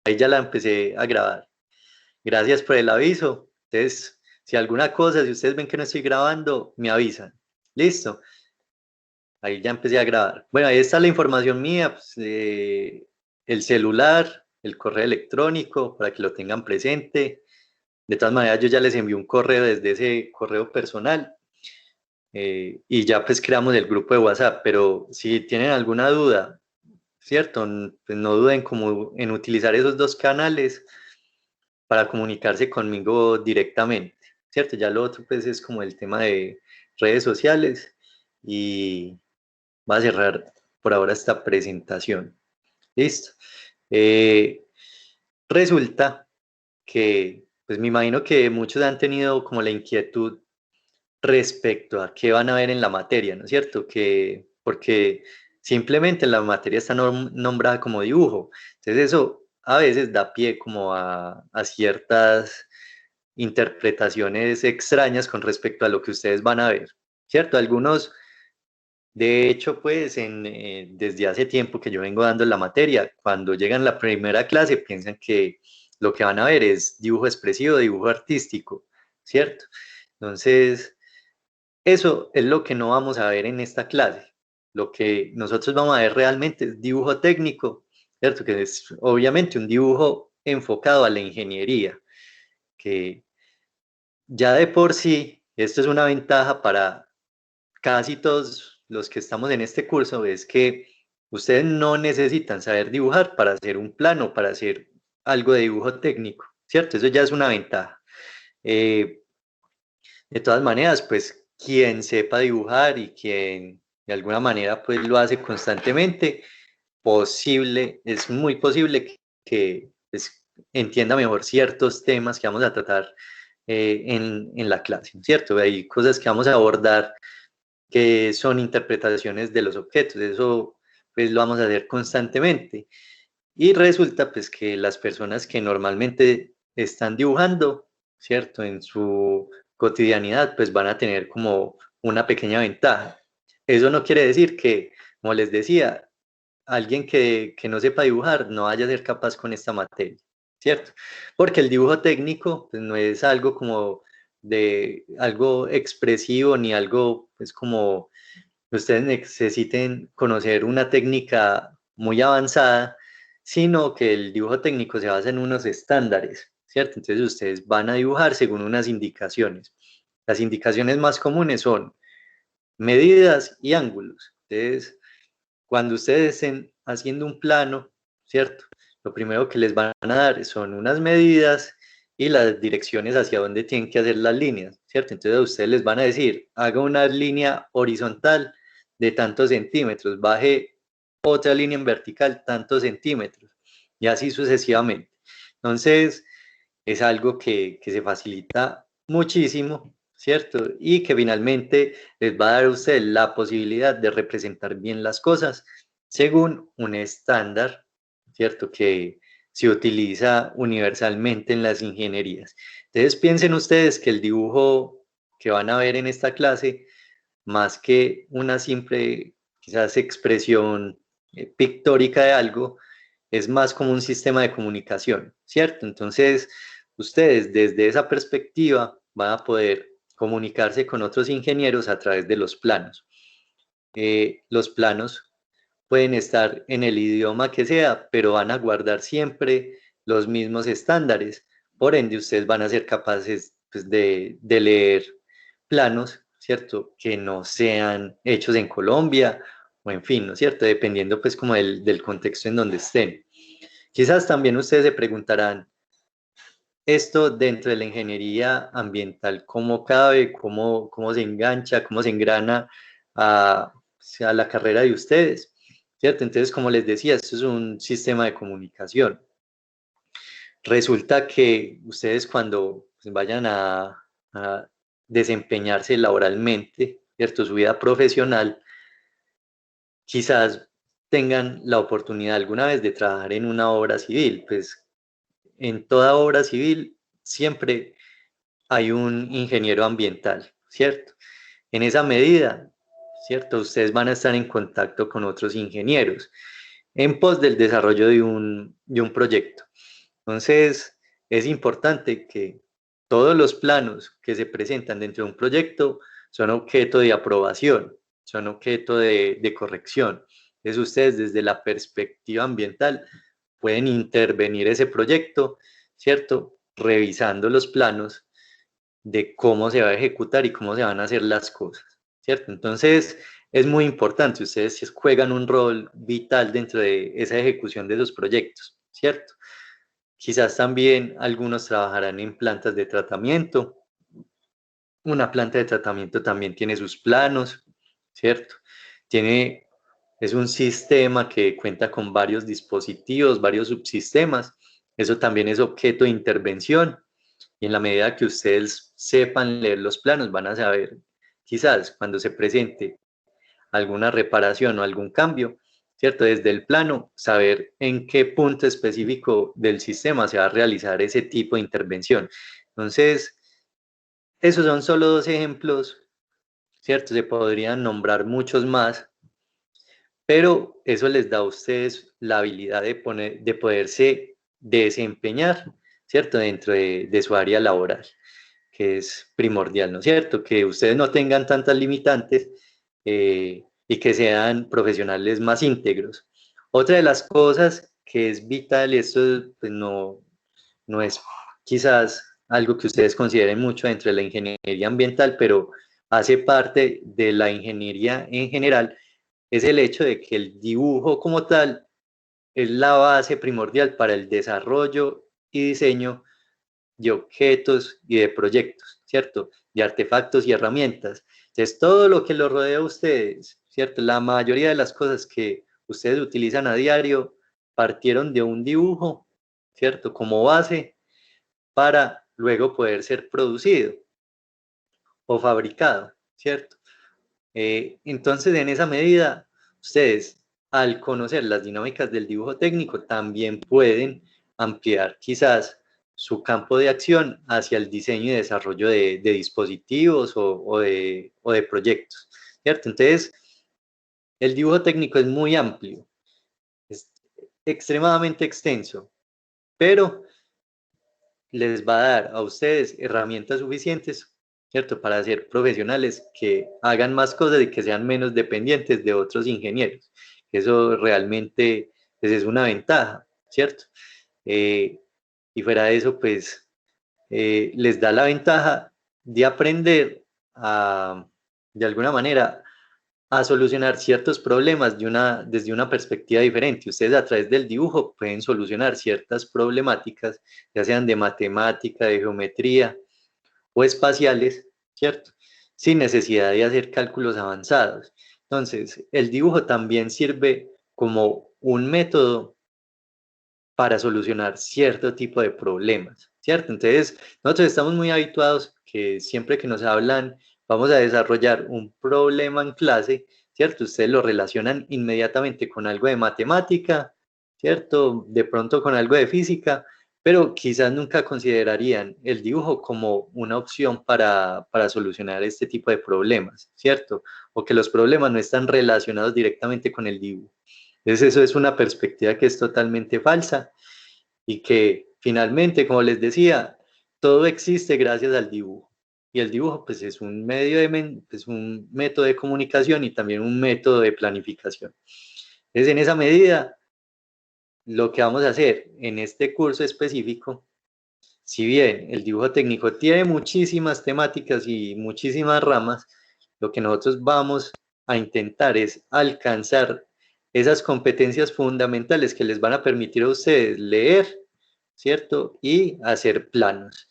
ahí ya la empecé a grabar. Gracias por el aviso. Entonces, si alguna cosa, si ustedes ven que no estoy grabando, me avisan. Listo. Ahí ya empecé a grabar. Bueno, ahí está la información mía, pues, el celular, el correo electrónico, para que lo tengan presente. De todas maneras, yo ya les envié un correo desde ese correo personal y ya pues creamos el grupo de WhatsApp. Pero si tienen alguna duda, ¿cierto? Pues no duden como en utilizar esos dos canales para comunicarse conmigo directamente, ¿cierto? Ya lo otro pues es como el tema de redes sociales y va a cerrar por ahora esta presentación. Listo. Eh, Resulta que, pues me imagino que muchos han tenido como la inquietud respecto a qué van a ver en la materia, ¿no es cierto? Que, porque simplemente la materia está nombrada como dibujo. Entonces eso a veces da pie como a ciertas interpretaciones extrañas con respecto a lo que ustedes van a ver, ¿cierto? Algunos, de hecho, pues desde hace tiempo que yo vengo dando la materia, cuando llegan a la primera clase piensan que lo que van a ver es dibujo expresivo, dibujo artístico, ¿cierto? Entonces, eso es lo que no vamos a ver en esta clase. Lo que nosotros vamos a ver realmente es dibujo técnico, ¿cierto? Que es obviamente un dibujo enfocado a la ingeniería, que ya de por sí, esto es una ventaja para casi todos los que estamos en este curso, es que ustedes no necesitan saber dibujar para hacer un plano, para hacer algo de dibujo técnico, ¿cierto? Eso ya es una ventaja. Eh, de todas maneras, pues quien sepa dibujar y quien de alguna manera pues lo hace constantemente, es muy posible que, pues, entienda mejor ciertos temas que vamos a tratar en la clase, ¿cierto? Hay cosas que vamos a abordar que son interpretaciones de los objetos, eso pues lo vamos a hacer constantemente. Y resulta pues que las personas que normalmente están dibujando, ¿cierto? En su cotidianidad pues van a tener como una pequeña ventaja. Eso no quiere decir que, como les decía, alguien que no sepa dibujar no vaya a ser capaz con esta materia, ¿cierto? Porque el dibujo técnico pues, no es algo como de algo expresivo ni algo pues como ustedes necesiten conocer una técnica muy avanzada, sino que el dibujo técnico se basa en unos estándares, ¿cierto? Entonces ustedes van a dibujar según unas indicaciones. Las indicaciones más comunes son medidas y ángulos. Entonces, cuando ustedes estén haciendo un plano, ¿cierto? Lo primero que les van a dar son unas medidas y las direcciones hacia dónde tienen que hacer las líneas, ¿cierto? Entonces a ustedes les van a decir, haga una línea horizontal de tantos centímetros, baje otra línea en vertical tantos centímetros, y así sucesivamente. Entonces, es algo que se facilita muchísimo, ¿cierto? Y que finalmente les va a dar a ustedes la posibilidad de representar bien las cosas según un estándar, ¿cierto? Que se utiliza universalmente en las ingenierías. Entonces piensen ustedes que el dibujo que van a ver en esta clase, más que una simple, quizás, expresión pictórica de algo, es más como un sistema de comunicación, ¿cierto? Entonces, ustedes desde esa perspectiva van a poder comunicarse con otros ingenieros a través de los planos. Los planos pueden estar en el idioma que sea, pero van a guardar siempre los mismos estándares. Por ende, ustedes van a ser capaces pues, de leer planos, ¿cierto? Que no sean hechos en Colombia o en fin, ¿no es cierto? Dependiendo pues como del contexto en donde estén. Quizás también ustedes se preguntarán, esto dentro de la ingeniería ambiental, ¿cómo cabe? ¿Cómo se engancha? ¿Cómo se engrana a la carrera de ustedes? ¿Cierto? Entonces, como les decía, esto es un sistema de comunicación. Resulta que ustedes cuando pues, vayan a desempeñarse laboralmente, ¿cierto? Su vida profesional, quizás tengan la oportunidad alguna vez de trabajar en una obra civil, pues en toda obra civil siempre hay un ingeniero ambiental, ¿cierto? En esa medida, ¿cierto? Ustedes van a estar en contacto con otros ingenieros en pos del desarrollo de un proyecto. Entonces, es importante que todos los planos que se presentan dentro de un proyecto son objeto de aprobación, son objeto de corrección. Entonces, ustedes desde la perspectiva ambiental pueden intervenir ese proyecto, ¿cierto? Revisando los planos de cómo se va a ejecutar y cómo se van a hacer las cosas, ¿cierto? Entonces, es muy importante, ustedes juegan un rol vital dentro de esa ejecución de esos proyectos, ¿cierto? Quizás también algunos trabajarán en plantas de tratamiento. Una planta de tratamiento también tiene sus planos, ¿cierto? Tiene, es un sistema que cuenta con varios dispositivos, varios subsistemas. Eso también es objeto de intervención. Y en la medida que ustedes sepan leer los planos, van a saber, quizás cuando se presente alguna reparación o algún cambio, ¿cierto? Desde el plano, saber en qué punto específico del sistema se va a realizar ese tipo de intervención. Entonces, esos son solo dos ejemplos, ¿cierto? Se podrían nombrar muchos más, pero eso les da a ustedes la habilidad de poderse desempeñar, ¿cierto? Dentro de su área laboral, que es primordial, ¿no es cierto? Que ustedes no tengan tantas limitantes y que sean profesionales más íntegros. Otra de las cosas que es vital, y esto pues, no es quizás algo que ustedes consideren mucho dentro de la ingeniería ambiental, pero hace parte de la ingeniería en general, es el hecho de que el dibujo como tal es la base primordial para el desarrollo y diseño de objetos y de proyectos, ¿cierto? De artefactos y herramientas. Entonces, todo lo que los rodea a ustedes, ¿cierto? La mayoría de las cosas que ustedes utilizan a diario partieron de un dibujo, ¿cierto? Como base para luego poder ser producido o fabricado, ¿cierto? Entonces, en esa medida, ustedes, al conocer las dinámicas del dibujo técnico, también pueden ampliar quizás su campo de acción hacia el diseño y desarrollo de dispositivos o de proyectos, ¿cierto? Entonces, el dibujo técnico es muy amplio, es extremadamente extenso, pero les va a dar a ustedes herramientas suficientes, ¿cierto? Para ser profesionales que hagan más cosas y que sean menos dependientes de otros ingenieros. Eso realmente pues, es una ventaja, ¿cierto? Eh, y fuera de eso, pues les da la ventaja de aprender a, de alguna manera, a solucionar ciertos problemas desde una perspectiva diferente. Ustedes a través del dibujo pueden solucionar ciertas problemáticas, ya sean de matemática, de geometría o espaciales, ¿cierto? Sin necesidad de hacer cálculos avanzados. Entonces, el dibujo también sirve como un método para solucionar cierto tipo de problemas, ¿cierto? Entonces, nosotros estamos muy habituados que siempre que nos hablan, vamos a desarrollar un problema en clase, ¿cierto? Ustedes lo relacionan inmediatamente con algo de matemática, ¿cierto? De pronto con algo de física, pero quizás nunca considerarían el dibujo como una opción para solucionar este tipo de problemas, ¿cierto? O que los problemas no están relacionados directamente con el dibujo. Entonces eso es una perspectiva que es totalmente falsa y que finalmente, como les decía, todo existe gracias al dibujo. Y el dibujo pues es un medio es un método de comunicación y también un método de planificación. Entonces en esa medida, lo que vamos a hacer en este curso específico, si bien el dibujo técnico tiene muchísimas temáticas y muchísimas ramas, lo que nosotros vamos a intentar es alcanzar esas competencias fundamentales que les van a permitir a ustedes leer, ¿cierto? Y hacer planos.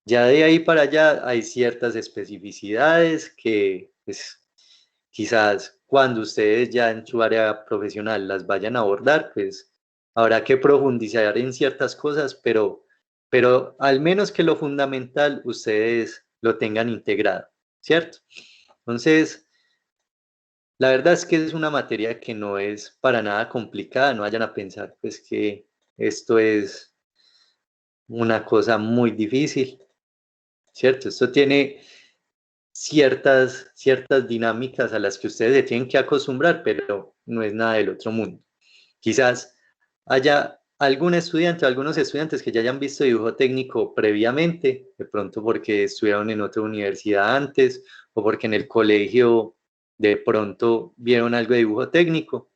Ya de ahí para allá hay ciertas especificidades que pues, quizás cuando ustedes ya en su área profesional las vayan a abordar, pues habrá que profundizar en ciertas cosas, pero al menos que lo fundamental ustedes lo tengan integrado, ¿cierto? Entonces, la verdad es que es una materia que no es para nada complicada, no vayan a pensar pues que esto es una cosa muy difícil, ¿cierto? Esto tiene ciertas dinámicas a las que ustedes se tienen que acostumbrar, pero no es nada del otro mundo. Quizás haya algún estudiante o algunos estudiantes que ya hayan visto dibujo técnico previamente, de pronto porque estudiaron en otra universidad antes o porque en el colegio de pronto vieron algo de dibujo técnico,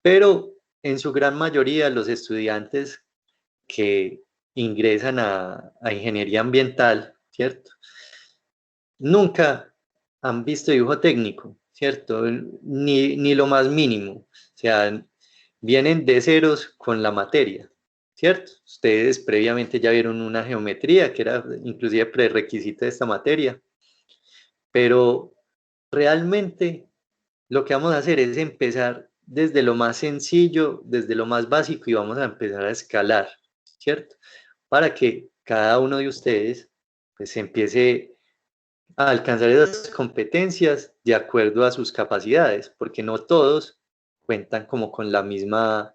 pero en su gran mayoría los estudiantes que ingresan a ingeniería ambiental, ¿cierto? Nunca han visto dibujo técnico, ¿cierto? Ni lo más mínimo. O sea, vienen de ceros con la materia, ¿cierto? Ustedes previamente ya vieron una geometría que era inclusive prerequisito de esta materia, pero realmente lo que vamos a hacer es empezar desde lo más sencillo, desde lo más básico y vamos a empezar a escalar, ¿cierto? Para que cada uno de ustedes pues empiece a alcanzar esas competencias de acuerdo a sus capacidades, porque no todos cuentan como con la misma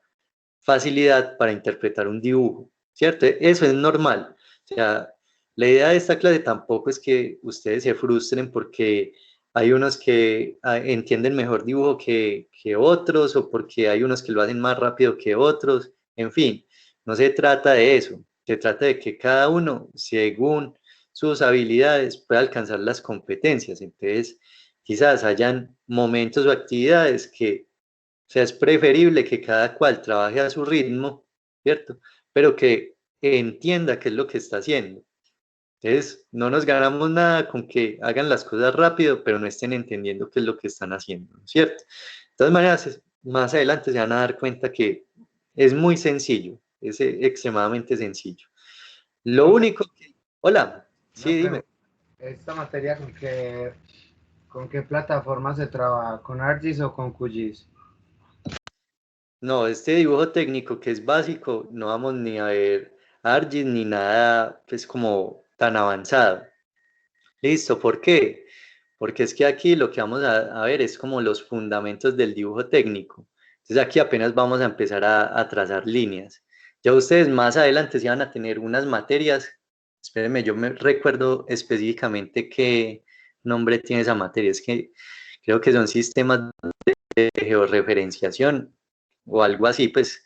facilidad para interpretar un dibujo, ¿cierto? Eso es normal. O sea, la idea de esta clase tampoco es que ustedes se frustren porque hay unos que entienden mejor dibujo que otros o porque hay unos que lo hacen más rápido que otros. En fin, no se trata de eso. Se trata de que cada uno, según sus habilidades, pueda alcanzar las competencias. Entonces, quizás hayan momentos o actividades que o sea, es preferible que cada cual trabaje a su ritmo, ¿cierto? Pero que entienda qué es lo que está haciendo. Entonces, no nos ganamos nada con que hagan las cosas rápido, pero no estén entendiendo qué es lo que están haciendo, ¿cierto? De todas maneras, más adelante se van a dar cuenta que es muy sencillo, es extremadamente sencillo. Lo Profe, único que... Hola, sí, una dime. pregunta. ¿Esta materia con qué plataforma se trabaja? ¿Con ArcGIS o con QGIS? No, este dibujo técnico que es básico, no vamos ni a ver ARGIS ni nada, pues como tan avanzado. Listo, ¿por qué? Porque es que aquí lo que vamos a ver es como los fundamentos del dibujo técnico. Entonces aquí apenas vamos a empezar a trazar líneas. Ya ustedes más adelante sí van a tener unas materias. Espérenme, yo me recuerdo específicamente qué nombre tiene esa materia. Es que creo que son sistemas de georreferenciación o algo así, pues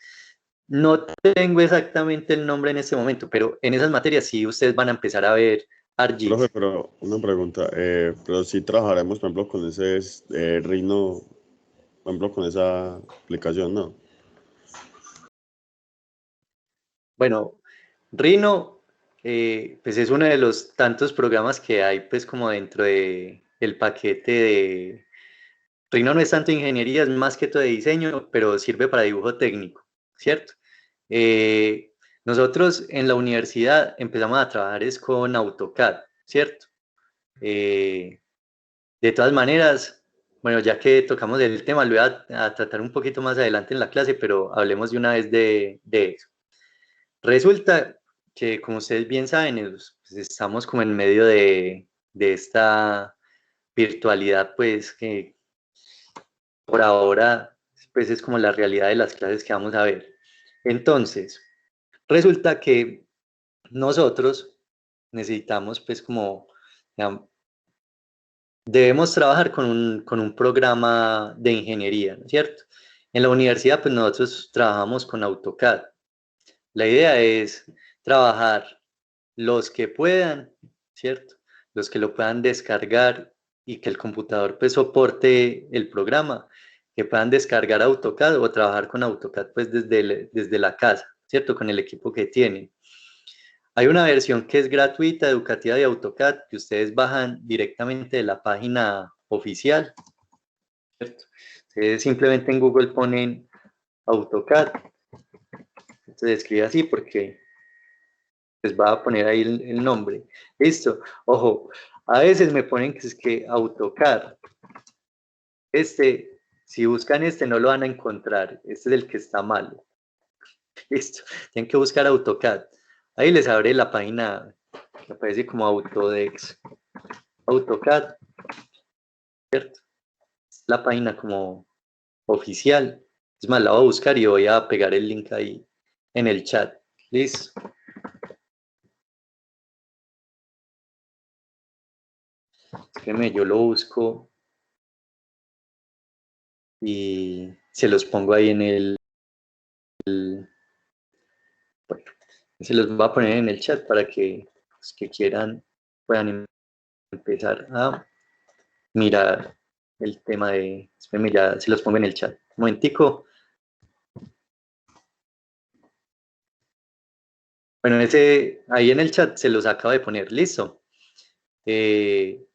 no tengo exactamente el nombre en este momento, pero en esas materias sí ustedes van a empezar a ver Profe, ArcGIS. pero una pregunta, pero si trabajaremos, por ejemplo, con ese Rhino, por ejemplo, con esa aplicación, ¿no? Bueno, Rhino, pues es uno de los tantos programas que hay, pues como dentro de el paquete de... Rhino no es tanto ingeniería, es más que todo de diseño, pero sirve para dibujo técnico, ¿cierto? Eh, Nosotros en la universidad empezamos a trabajar es con AutoCAD, ¿cierto? Eh, de todas maneras, bueno, ya que tocamos el tema, lo voy a tratar un poquito más adelante en la clase, pero hablemos de una vez de eso. Resulta que, como ustedes bien saben, pues, estamos como en medio de esta virtualidad, pues que por ahora pues es como la realidad de las clases que vamos a ver. Entonces, resulta que nosotros necesitamos pues como, digamos, debemos trabajar con un programa de ingeniería, ¿no es cierto? En la universidad pues nosotros trabajamos con AutoCAD. La idea es trabajar los que puedan, ¿cierto? Los que lo puedan descargar y que el computador pues soporte el programa, que puedan descargar AutoCAD o trabajar con AutoCAD pues desde la casa, ¿cierto? Con el equipo que tienen. Hay una versión que es gratuita, educativa de AutoCAD, que ustedes bajan directamente de la página oficial, ¿cierto? Ustedes simplemente en Google ponen AutoCAD, se escribe así porque les va a poner ahí el nombre. Listo. Ojo, a veces me ponen que es que AutoCAD. Si buscan este, no lo van a encontrar. Este es el que está malo. Listo. Tienen que buscar AutoCAD. Ahí les abre la página que aparece como Autodex. AutoCAD, ¿cierto? La página como oficial. Es más, la voy a buscar y voy a pegar el link ahí en el chat. Listo. Déjenme, yo lo busco y se los pongo ahí Se los voy a poner en el chat para que los que quieran puedan empezar a mirar el tema de... Espérenme, ya se los pongo en el chat. Un momentico. Bueno, ahí en el chat se los acabo de poner, listo. De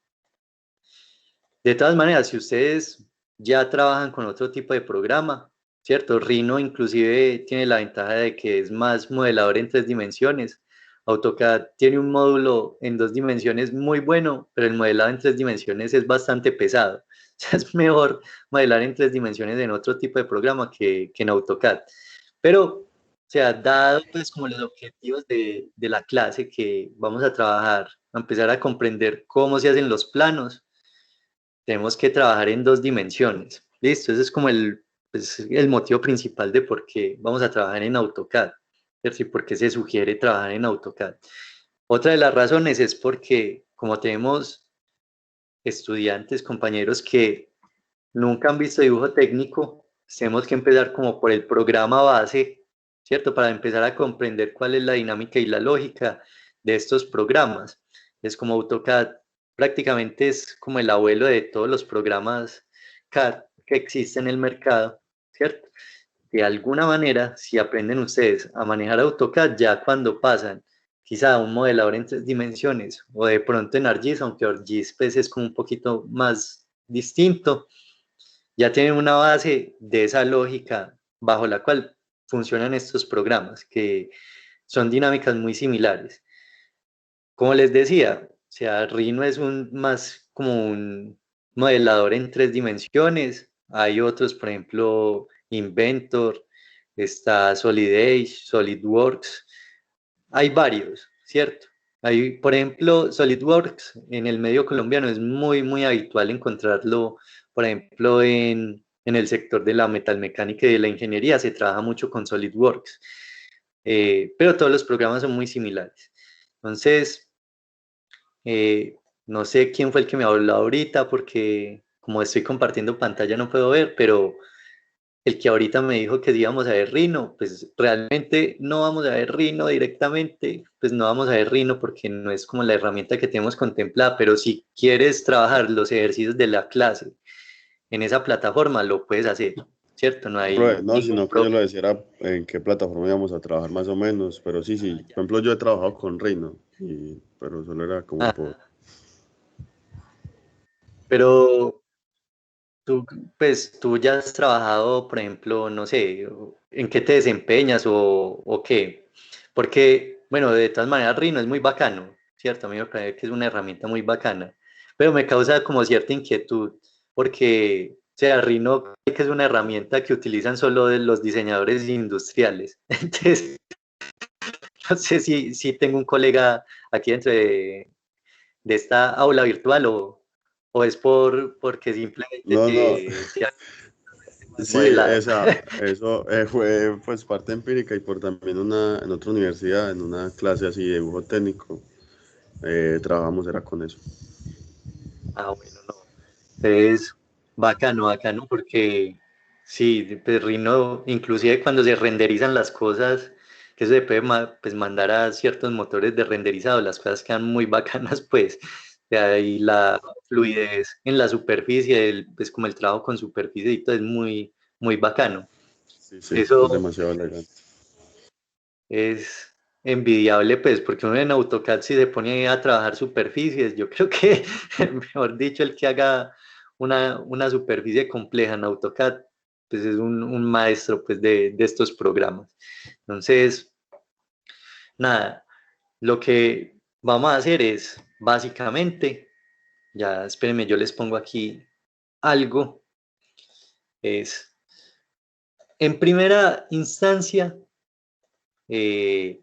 todas maneras, si ustedes ya trabajan con otro tipo de programa, ¿cierto? Rhino inclusive tiene la ventaja de que es más modelador en 3 dimensiones. AutoCAD tiene un módulo en 2 dimensiones muy bueno, pero el modelado en 3 dimensiones es bastante pesado. O sea, es mejor modelar en 3 dimensiones en otro tipo de programa que en AutoCAD. Pero, o sea, dado pues como los objetivos de la clase que vamos a trabajar, a empezar a comprender cómo se hacen los planos, tenemos que trabajar en 2 dimensiones. Listo, ese es como pues, el motivo principal de por qué vamos a trabajar en AutoCAD, ¿cierto? Y por qué se sugiere trabajar en AutoCAD. Otra de las razones es porque como tenemos estudiantes, compañeros que nunca han visto dibujo técnico, tenemos que empezar como por el programa base, ¿cierto? Para empezar a comprender cuál es la dinámica y la lógica de estos programas. Es como AutoCAD, prácticamente es como el abuelo de todos los programas CAD que existen en el mercado, ¿cierto? De alguna manera, si aprenden ustedes a manejar AutoCAD, ya cuando pasan quizá a un modelador en 3 dimensiones o de pronto en ArcGIS, aunque ArcGIS pues, es como un poquito más distinto, ya tienen una base de esa lógica bajo la cual funcionan estos programas, que son dinámicas muy similares. Como les decía, o sea, Rhino es más como un modelador en 3 dimensiones. Hay otros, por ejemplo, Inventor, está Solid Edge, SolidWorks. Hay varios, ¿cierto? Hay, por ejemplo, SolidWorks en el medio colombiano es muy habitual encontrarlo, por ejemplo, en el sector de la metalmecánica y de la ingeniería se trabaja mucho con SolidWorks, pero todos los programas son muy similares. Entonces, no sé quién fue el que me habló ahorita porque como estoy compartiendo pantalla no puedo ver, pero el que ahorita me dijo que sí íbamos a ver Rhino, pues realmente no vamos a ver Rhino directamente, pues no vamos a ver Rhino porque no es como la herramienta que tenemos contemplada, pero si quieres trabajar los ejercicios de la clase en esa plataforma, lo puedes hacer, ¿cierto? No hay No, ningún sino que yo lo problema. decía era en qué plataforma íbamos a trabajar más o menos, pero sí, sí. Por ejemplo, yo he trabajado con Rhino, pero solo era como por... Ah, pero tú, pues tú ya has trabajado, por ejemplo, no sé, ¿en qué te desempeñas o qué? Porque, bueno, de todas maneras, Rhino es muy bacano, ¿cierto? A mí me parece que es una herramienta muy bacana, pero me causa como cierta inquietud, porque, o sea, Rhino que es una herramienta que utilizan solo de los diseñadores industriales. Entonces, no sé si tengo un colega aquí dentro de esta aula virtual o es porque simplemente No, no, te hace más sí, modelado. eso fue pues parte empírica y por también en otra universidad, en una clase así de dibujo técnico, trabajamos era con eso. Ah, bueno, no. Entonces, bacano, porque sí, pues Rhino, inclusive cuando se renderizan las cosas, que eso se puede pues, mandar a ciertos motores de renderizado, las cosas quedan muy bacanas, pues, de ahí la fluidez en la superficie, pues como el trabajo con superficie y todo es muy bacano. Sí, sí, es Eso demasiado elegante. es envidiable, pues, porque uno en AutoCAD si se pone a trabajar superficies, yo creo que, mejor dicho, el que haga una superficie compleja en AutoCAD, pues es un maestro, pues, de estos programas. Entonces, nada, lo que vamos a hacer es, básicamente, ya espérenme, yo les pongo aquí algo, es, en primera instancia, eh,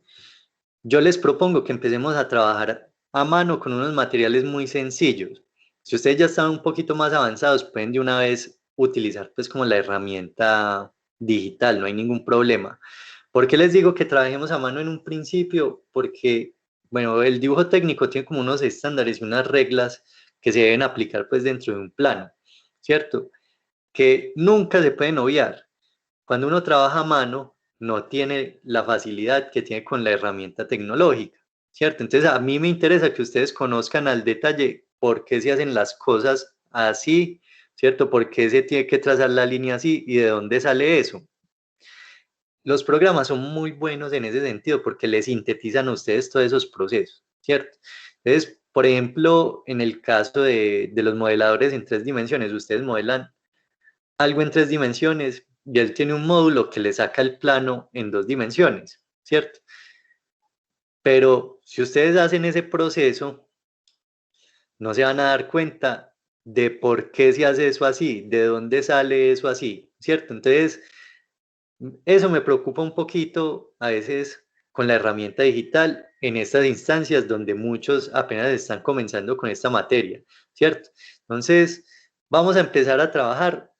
yo les propongo que empecemos a trabajar a mano con unos materiales muy sencillos. Si ustedes ya están un poquito más avanzados, pueden de una vez utilizar pues como la herramienta digital, no hay ningún problema. ¿Por qué les digo que trabajemos a mano en un principio? Porque, bueno, el dibujo técnico tiene como unos estándares y unas reglas que se deben aplicar pues dentro de un plano, ¿cierto? Que nunca se pueden obviar. Cuando uno trabaja a mano, no tiene la facilidad que tiene con la herramienta tecnológica, ¿cierto? Entonces a mí me interesa que ustedes conozcan al detalle por qué se hacen las cosas así, ¿cierto? ¿Por qué se tiene que trazar la línea así y de dónde sale eso? Los programas son muy buenos en ese sentido porque les sintetizan a ustedes todos esos procesos, ¿cierto? Entonces, por ejemplo, en el caso de los modeladores en 3 dimensiones, ustedes modelan algo en 3 dimensiones y él tiene un módulo que le saca el plano en 2 dimensiones, ¿cierto? Pero si ustedes hacen ese proceso, no se van a dar cuenta de por qué se hace eso así, de dónde sale eso así, ¿cierto? Entonces, eso me preocupa un poquito a veces con la herramienta digital en estas instancias donde muchos apenas están comenzando con esta materia, ¿cierto? Entonces, vamos a empezar a trabajar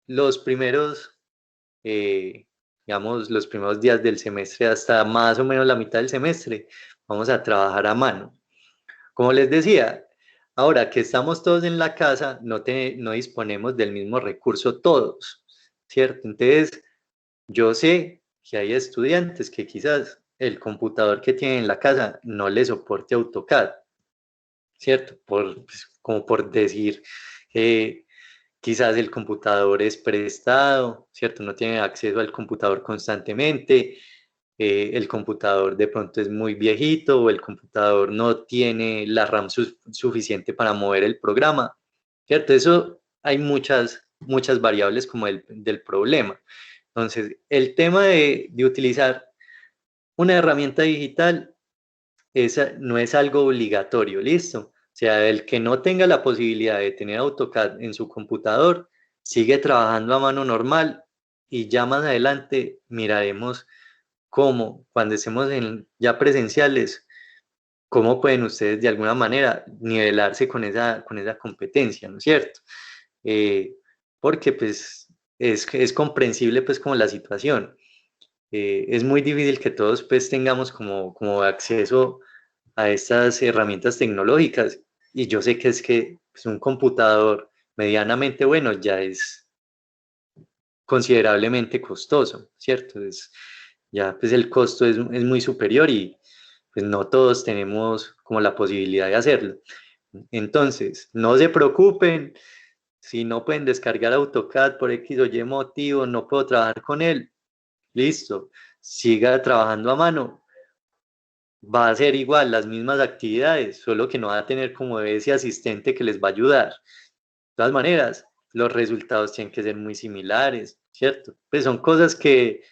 los primeros, digamos, los primeros días del semestre hasta más o menos la mitad del semestre. Vamos a trabajar a mano. Como les decía, ahora que estamos todos en la casa, no disponemos del mismo recurso todos, ¿cierto? Entonces, yo sé que hay estudiantes que quizás el computador que tienen en la casa no les soporte AutoCAD, ¿cierto? Como por decir, quizás el computador es prestado, ¿cierto? No tiene acceso al computador constantemente, el computador de pronto es muy viejito o el computador no tiene la RAM suficiente para mover el programa, ¿cierto? Eso hay muchas variables como del problema. Entonces, el tema de utilizar una herramienta digital no es algo obligatorio, ¿listo? O sea, el que no tenga la posibilidad de tener AutoCAD en su computador, sigue trabajando a mano normal y ya más adelante miraremos cómo, cuando estemos ya presenciales, cómo pueden ustedes de alguna manera nivelarse con esa competencia, ¿no es cierto? Eh, Porque pues es comprensible pues como la situación. Es muy difícil que todos pues tengamos como acceso a estas herramientas tecnológicas y yo sé que es que pues, un computador medianamente bueno ya es considerablemente costoso, ¿cierto? Ya pues el costo es muy superior y pues no todos tenemos como la posibilidad de hacerlo. Entonces, no se preocupen si no pueden descargar AutoCAD por X o Y motivo, no puedo trabajar con él, listo, siga trabajando a mano, va a ser igual las mismas actividades, solo que no va a tener como ese asistente que les va a ayudar. De todas maneras, los resultados tienen que ser muy similares, ¿cierto? Pues son cosas que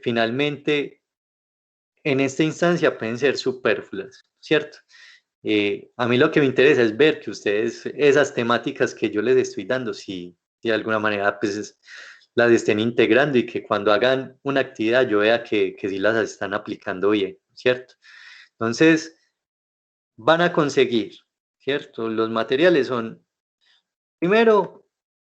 finalmente en esta instancia pueden ser superfluas, ¿cierto? A mí lo que me interesa es ver que ustedes, esas temáticas que yo les estoy dando, si de alguna manera pues las estén integrando y que cuando hagan una actividad yo vea que sí las están aplicando bien, ¿cierto? Entonces, van a conseguir, ¿cierto? Los materiales son, primero,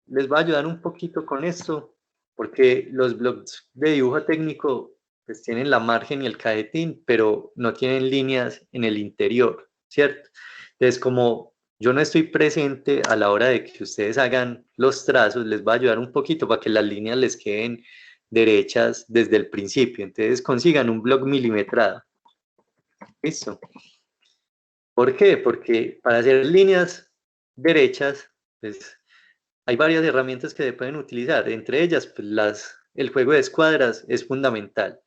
les va a ayudar un poquito con esto, porque los blogs de dibujo técnico pues tienen la margen y el cajetín, pero no tienen líneas en el interior, ¿cierto? Entonces, como yo no estoy presente a la hora de que ustedes hagan los trazos, les va a ayudar un poquito para que las líneas les queden derechas desde el principio. Entonces, consigan un blog milimetrado. ¿Listo? ¿Por qué? Porque para hacer líneas derechas, pues hay varias herramientas que se pueden utilizar. Entre ellas, pues, el juego de escuadras es fundamental.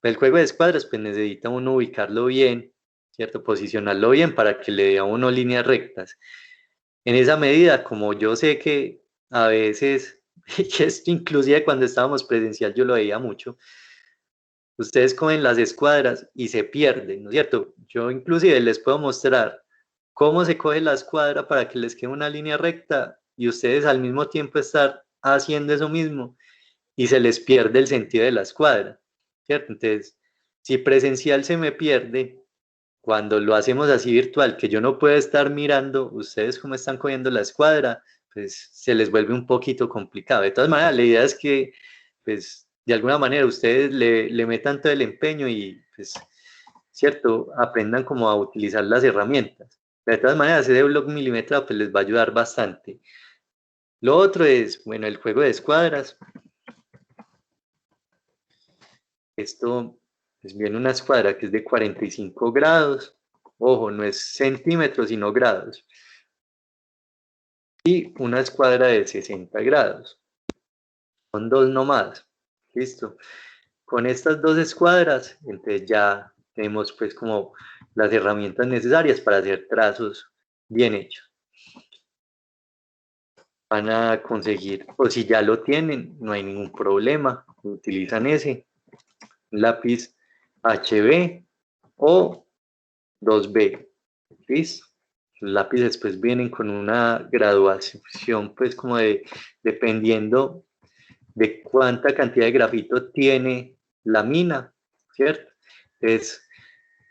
El juego de escuadras, pues necesita uno ubicarlo bien, ¿cierto? Posicionarlo bien para que le dé a uno líneas rectas. En esa medida, como yo sé que a veces, que esto inclusive cuando estábamos presencial yo lo veía mucho, ustedes cogen las escuadras y se pierden, ¿no es cierto? Yo inclusive les puedo mostrar cómo se coge la escuadra para que les quede una línea recta y ustedes al mismo tiempo estar haciendo eso mismo y se les pierde el sentido de la escuadra, ¿cierto? Entonces, si presencial se me pierde, cuando lo hacemos así virtual, que yo no puedo estar mirando ustedes cómo están cogiendo la escuadra, pues se les vuelve un poquito complicado. De todas maneras, la idea es que, pues, de alguna manera ustedes le metan todo el empeño y, pues, cierto, aprendan como a utilizar las herramientas. De todas maneras, ese blog milimetrado pues les va a ayudar bastante. Lo otro es, bueno, el juego de escuadras. Esto pues viene una escuadra que es de 45 grados, ojo, no es centímetros sino grados, y una escuadra de 60 grados, son dos nomás, listo. Con estas dos escuadras, entonces ya tenemos pues como las herramientas necesarias para hacer trazos bien hechos. Van a conseguir, o si ya lo tienen, no hay ningún problema, utilizan ese lápiz HB o 2B, ¿listo? Los lápices pues vienen con una graduación pues como de, dependiendo de cuánta cantidad de grafito tiene la mina, ¿cierto? Entonces,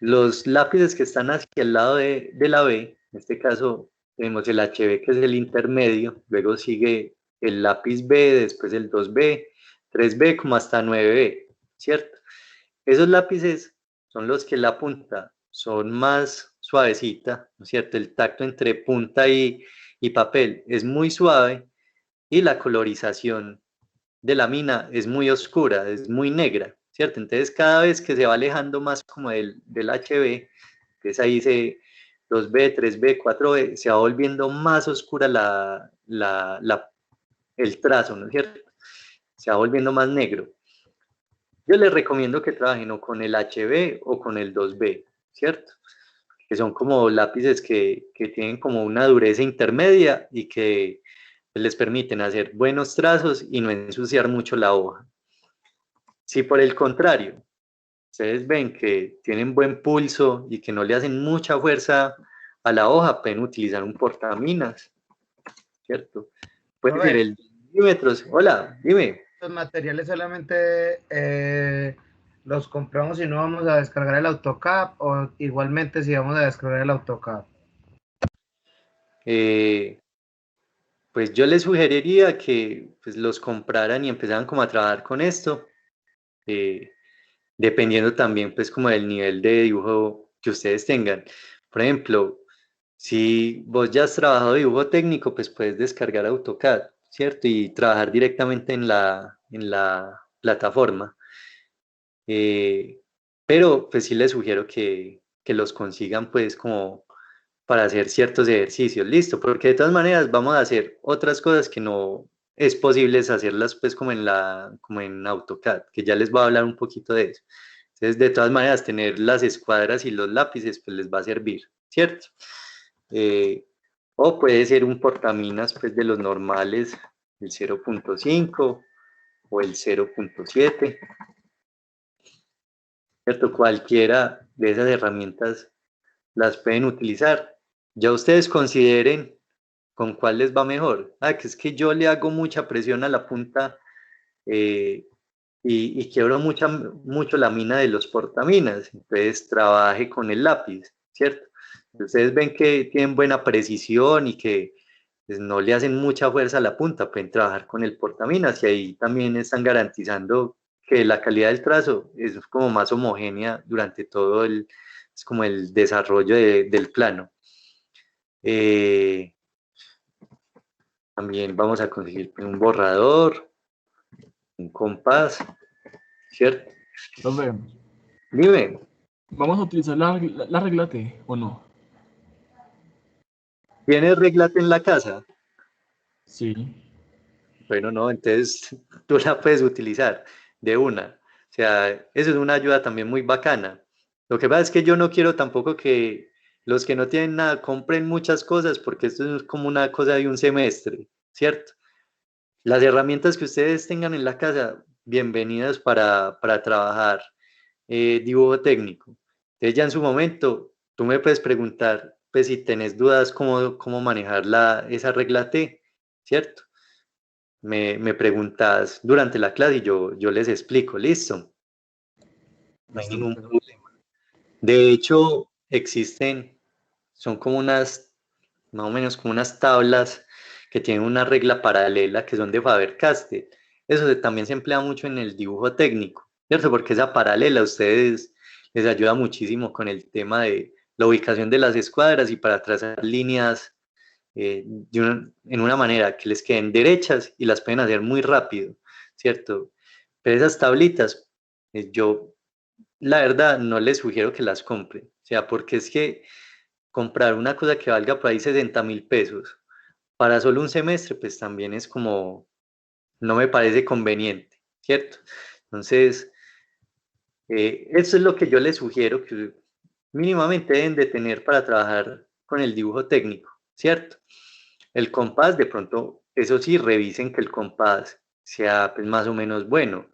los lápices que están hacia el lado de la B, en este caso tenemos el HB que es el intermedio, luego sigue el lápiz B, después el 2B, 3B como hasta 9B, ¿cierto? Esos lápices son los que la punta son más suavecita, ¿no es cierto? El tacto entre punta y papel es muy suave y la colorización de la mina es muy oscura, es muy negra, ¿cierto? Entonces cada vez que se va alejando más como del HB, entonces ahí se 2B, 3B, 4B, se va volviendo más oscura el trazo, ¿no es cierto? Se va volviendo más negro. Yo les recomiendo que trabajen o con el HB o con el 2B, ¿cierto? Que son como lápices que tienen como una dureza intermedia y que les permiten hacer buenos trazos y no ensuciar mucho la hoja. Si por el contrario, ustedes ven que tienen buen pulso y que no le hacen mucha fuerza a la hoja, pueden utilizar un portaminas, ¿cierto? Puede ser Profe, el milímetros. Hola, dime. los materiales solamente los compramos y no vamos a descargar el AutoCAD o igualmente si vamos a descargar el AutoCAD. Eh, pues yo les sugeriría que pues, los compraran y empezaran como a trabajar con esto, eh, dependiendo también pues como del nivel de dibujo que ustedes tengan. Por ejemplo, si vos ya has trabajado dibujo técnico, pues puedes descargar AutoCAD, ¿cierto? Y trabajar directamente en la plataforma. Eh, pero pues sí les sugiero que los consigan pues como para hacer ciertos ejercicios, listo, porque de todas maneras vamos a hacer otras cosas que no es posible hacerlas pues como en AutoCAD, que ya les voy a hablar un poquito de eso. Entonces, de todas maneras, tener las escuadras y los lápices pues les va a servir, ¿cierto? Eh, o puede ser un portaminas pues de los normales, el 0.5 o el 0.7, ¿cierto? Cualquiera de esas herramientas las pueden utilizar. Ya ustedes consideren con cuál les va mejor. Ah, que es que yo le hago mucha presión a la punta eh, y quiebro mucho la mina de los portaminas. Entonces trabaje con el lápiz, ¿cierto? Ustedes ven que tienen buena precisión y que pues, no le hacen mucha fuerza a la punta, pueden trabajar con el portaminas y ahí también están garantizando que la calidad del trazo es como más homogénea durante todo es como el desarrollo del plano. Eh, También vamos a conseguir un borrador, un compás, ¿cierto? Profe, Dime, ¿vamos a utilizar la regla T o no? ¿tienes reglate en la casa? Sí. Bueno, no, entonces tú la puedes utilizar de una. O sea, eso es una ayuda también muy bacana. Lo que pasa es que yo no quiero tampoco que los que no tienen nada compren muchas cosas porque esto es como una cosa de un semestre, ¿cierto? Las herramientas que ustedes tengan en la casa, bienvenidas para trabajar dibujo técnico. Entonces ya en su momento, tú me puedes preguntar, pues si tenés dudas cómo manejar esa regla T, ¿cierto? Me preguntas durante la clase y yo les explico, listo, no hay Listo, ningún profe. problema. De hecho, son como más o menos como unas tablas que tienen una regla paralela que son de Faber-Castell. También se emplea mucho en el dibujo técnico, ¿cierto? Porque esa paralela a ustedes les ayuda muchísimo con el tema de la ubicación de las escuadras y para trazar líneas en una manera que les queden derechas y las pueden hacer muy rápido, ¿cierto? Pero esas tablitas Yo, la verdad, no les sugiero que las compren. O sea, porque es que comprar una cosa que valga por ahí 60.000 pesos para solo un semestre, pues también es como, no me parece conveniente, ¿cierto? Entonces, eso es lo que yo les sugiero que mínimamente deben de tener para trabajar con el dibujo técnico, ¿cierto? El compás, de pronto, eso sí, revisen que el compás sea pues, más o menos bueno.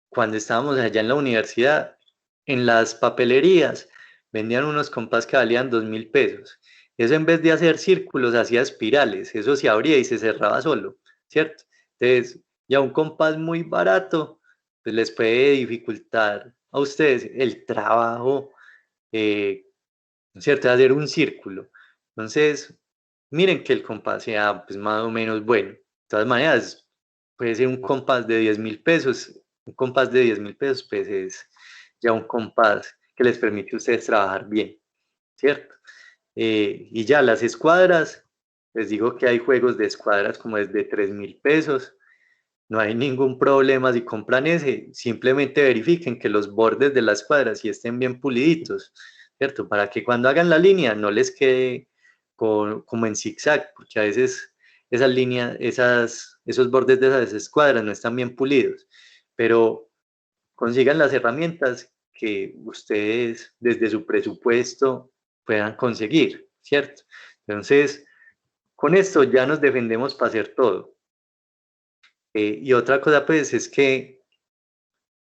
Cuando estábamos allá en la universidad, en las papelerías vendían unos compás que valían 2.000 pesos. Eso en vez de hacer círculos, hacía espirales. Eso se abría y se cerraba solo, ¿cierto? Entonces, ya un compás muy barato, pues les puede dificultar a ustedes el trabajo, ¿cierto? De hacer un círculo. Entonces, miren que el compás sea pues, más o menos bueno. De todas maneras, puede ser un compás de 10.000 pesos. Un compás de 10.000 pesos, pues es ya un compás que les permite a ustedes trabajar bien, ¿cierto? Y ya las escuadras, les digo que hay juegos de escuadras como desde 3.000 pesos. No hay ningún problema si compran ese, simplemente verifiquen que los bordes de la escuadra sí estén bien puliditos, ¿cierto? Para que cuando hagan la línea no les quede como en zigzag, porque a veces esas líneas, esos bordes de esas escuadras no están bien pulidos, pero consigan las herramientas que ustedes desde su presupuesto puedan conseguir, ¿cierto? Entonces, con esto ya nos defendemos para hacer todo. Y otra cosa, pues, es que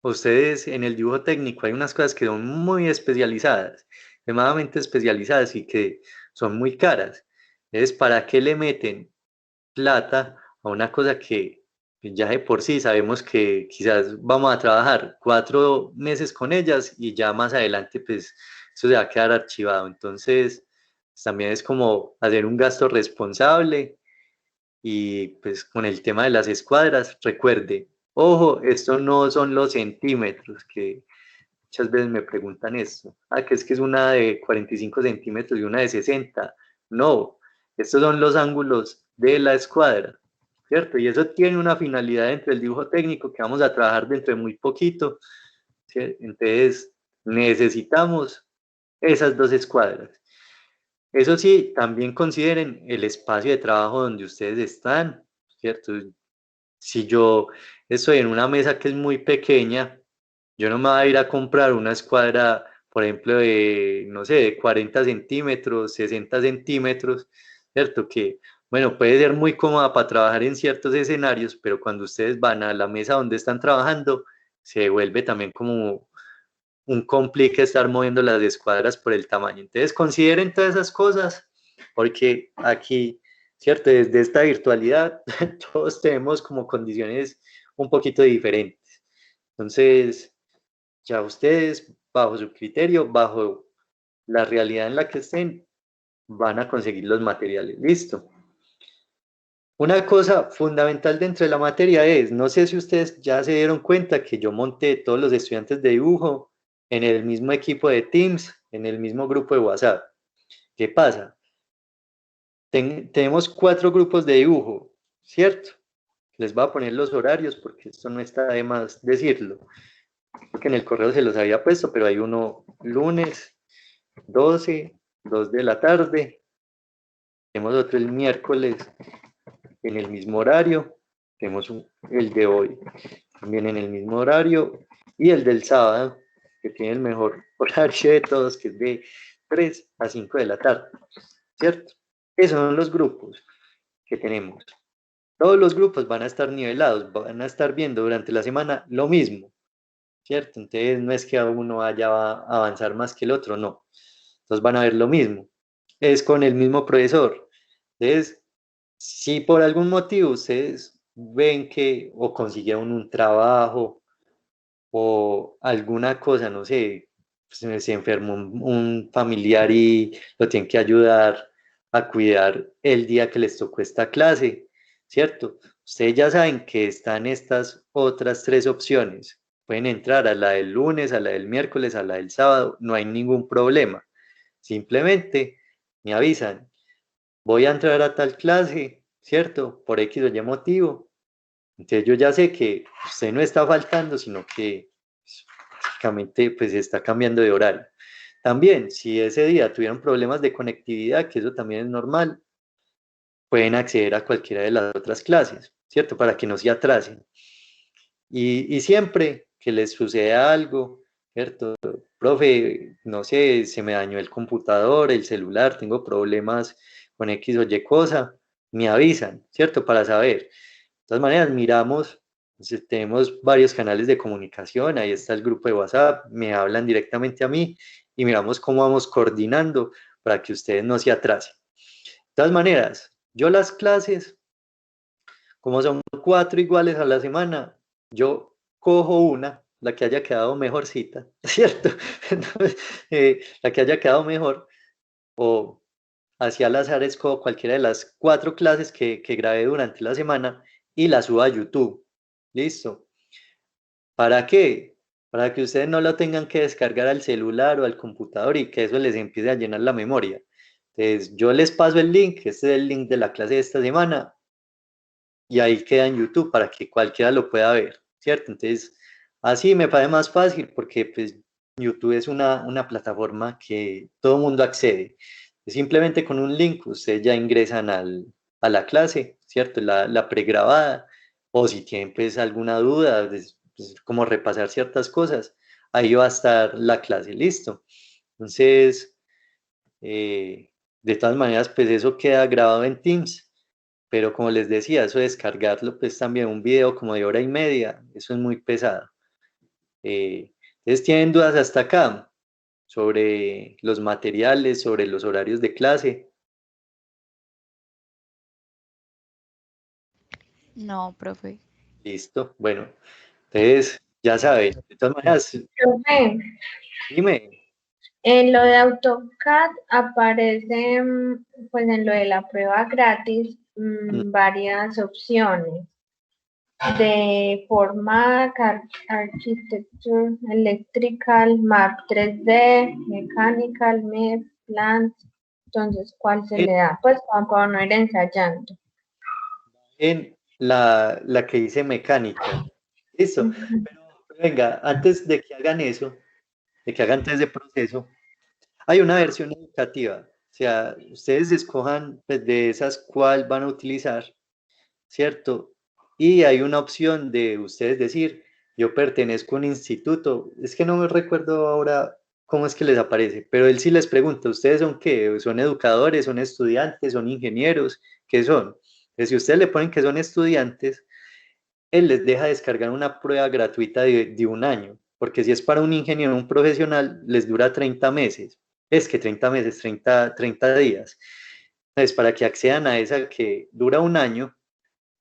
ustedes en el dibujo técnico hay unas cosas que son muy especializadas, extremadamente especializadas y que son muy caras. Entonces, ¿para qué le meten plata a una cosa que ya de por sí sabemos que quizás vamos a trabajar 4 meses con ellas y ya más adelante, pues, eso se va a quedar archivado? Entonces, también es como hacer un gasto responsable. Y pues con el tema de las escuadras, recuerde, ojo, esto no son los centímetros, que muchas veces me preguntan esto. Ah, que es una de 45 centímetros y una de 60. No, estos son los ángulos de la escuadra, ¿cierto? Y eso tiene una finalidad dentro del dibujo técnico que vamos a trabajar dentro de muy poquito, ¿sí? Entonces, necesitamos esas dos escuadras. Eso sí, también consideren el espacio de trabajo donde ustedes están, ¿cierto? Si yo estoy en una mesa que es muy pequeña, yo no me voy a ir a comprar una escuadra, por ejemplo, de, no sé, de 40 centímetros, 60 centímetros, ¿cierto? Que, bueno, puede ser muy cómoda para trabajar en ciertos escenarios, pero cuando ustedes van a la mesa donde están trabajando, se vuelve también como un complique estar moviendo las escuadras por el tamaño. Entonces, consideren todas esas cosas, porque aquí, ¿cierto? Desde esta virtualidad, todos tenemos como condiciones un poquito diferentes. Entonces, ya ustedes, bajo su criterio, bajo la realidad en la que estén, van a conseguir los materiales. Listo. Una cosa fundamental dentro de la materia es, no sé si ustedes ya se dieron cuenta que yo monté todos los estudiantes de dibujo en el mismo equipo de Teams, en el mismo grupo de WhatsApp. ¿Qué pasa? Tenemos 4 grupos de dibujo, ¿cierto? Les voy a poner los horarios porque esto no está de más decirlo, porque en el correo se los había puesto, pero hay uno lunes, 12, 2 de la tarde, tenemos otro el miércoles en el mismo horario, tenemos el de hoy también en el mismo horario y el del sábado, que tiene el mejor horario de todos, que es de 3 a 5 de la tarde, ¿cierto? Esos son los grupos que tenemos. Todos los grupos van a estar nivelados, van a estar viendo durante la semana lo mismo, ¿cierto? Entonces no es que uno vaya a avanzar más que el otro, no. Entonces van a ver lo mismo. Es con el mismo profesor. Entonces, si por algún motivo ustedes ven que o consiguieron un trabajo o alguna cosa, no sé, se enfermó un familiar y lo tienen que ayudar a cuidar el día que les tocó esta clase, ¿cierto? Ustedes ya saben que están estas otras 3 opciones. Pueden entrar a la del lunes, a la del miércoles, a la del sábado, no hay ningún problema. Simplemente me avisan, voy a entrar a tal clase, ¿cierto? Por X o Y motivo. Entonces yo ya sé que usted no está faltando, sino que prácticamente pues está cambiando de horario. También, si ese día tuvieron problemas de conectividad, que eso también es normal, pueden acceder a cualquiera de las otras clases, ¿cierto? Para que no se atrasen. Y siempre que les suceda algo, ¿cierto? Profe, no sé, se me dañó el computador, el celular, tengo problemas con X o Y cosa, me avisan, ¿cierto? Para saber. De todas maneras, miramos, tenemos varios canales de comunicación, ahí está el grupo de WhatsApp, me hablan directamente a mí y miramos cómo vamos coordinando para que ustedes no se atrasen. De todas maneras, yo las clases, como son 4 iguales a la semana, yo cojo una, la que haya quedado mejorcita, ¿cierto? Entonces, la que haya quedado mejor, o hacia al azar escojo cualquiera de las 4 clases que grabé durante la semana y la subo a YouTube. ¿Listo? ¿Para qué? Para que ustedes no lo tengan que descargar al celular o al computador y que eso les empiece a llenar la memoria. Entonces, yo les paso el link, este es el link de la clase de esta semana, y ahí queda en YouTube para que cualquiera lo pueda ver, ¿cierto? Entonces, así me parece más fácil porque pues, YouTube es una plataforma que todo el mundo accede. Simplemente con un link ustedes ya ingresan a la clase, ¿cierto? La pregrabada, o si tienen pues alguna duda, pues, como repasar ciertas cosas, ahí va a estar la clase, listo. Entonces, de todas maneras, pues eso queda grabado en Teams, pero como les decía, eso de descargarlo, pues también un video como de hora y media, eso es muy pesado. Entonces, ¿tienen dudas hasta acá sobre los materiales, sobre los horarios de clase? No, profe. Listo, bueno, entonces ya saben, de todas maneras, Profe, dime, en lo de AutoCAD aparece, pues en lo de la prueba gratis, varias opciones de Formac, Architecture, Electrical, Map 3D, Mechanical, MEP, Plant. Entonces, ¿cuál se le da? Pues como para no ir ensayando. en la que dice mecánica, listo, pero venga, antes de que hagan eso, de que hagan test de proceso, hay una versión educativa, o sea, ustedes escojan pues, de esas cuál van a utilizar, ¿cierto? Y hay una opción de ustedes decir, yo pertenezco a un instituto, es que no me recuerdo ahora cómo es que les aparece, pero él sí les pregunta, ¿ustedes son qué? ¿Son educadores? ¿Son estudiantes? ¿Son ingenieros? ¿Qué son? Pues si ustedes le ponen que son estudiantes, él les deja descargar una prueba gratuita de un año, porque si es para un ingeniero, un profesional, les dura 30 meses. Es que 30 meses, 30 días. Entonces, para que accedan a esa que dura un año,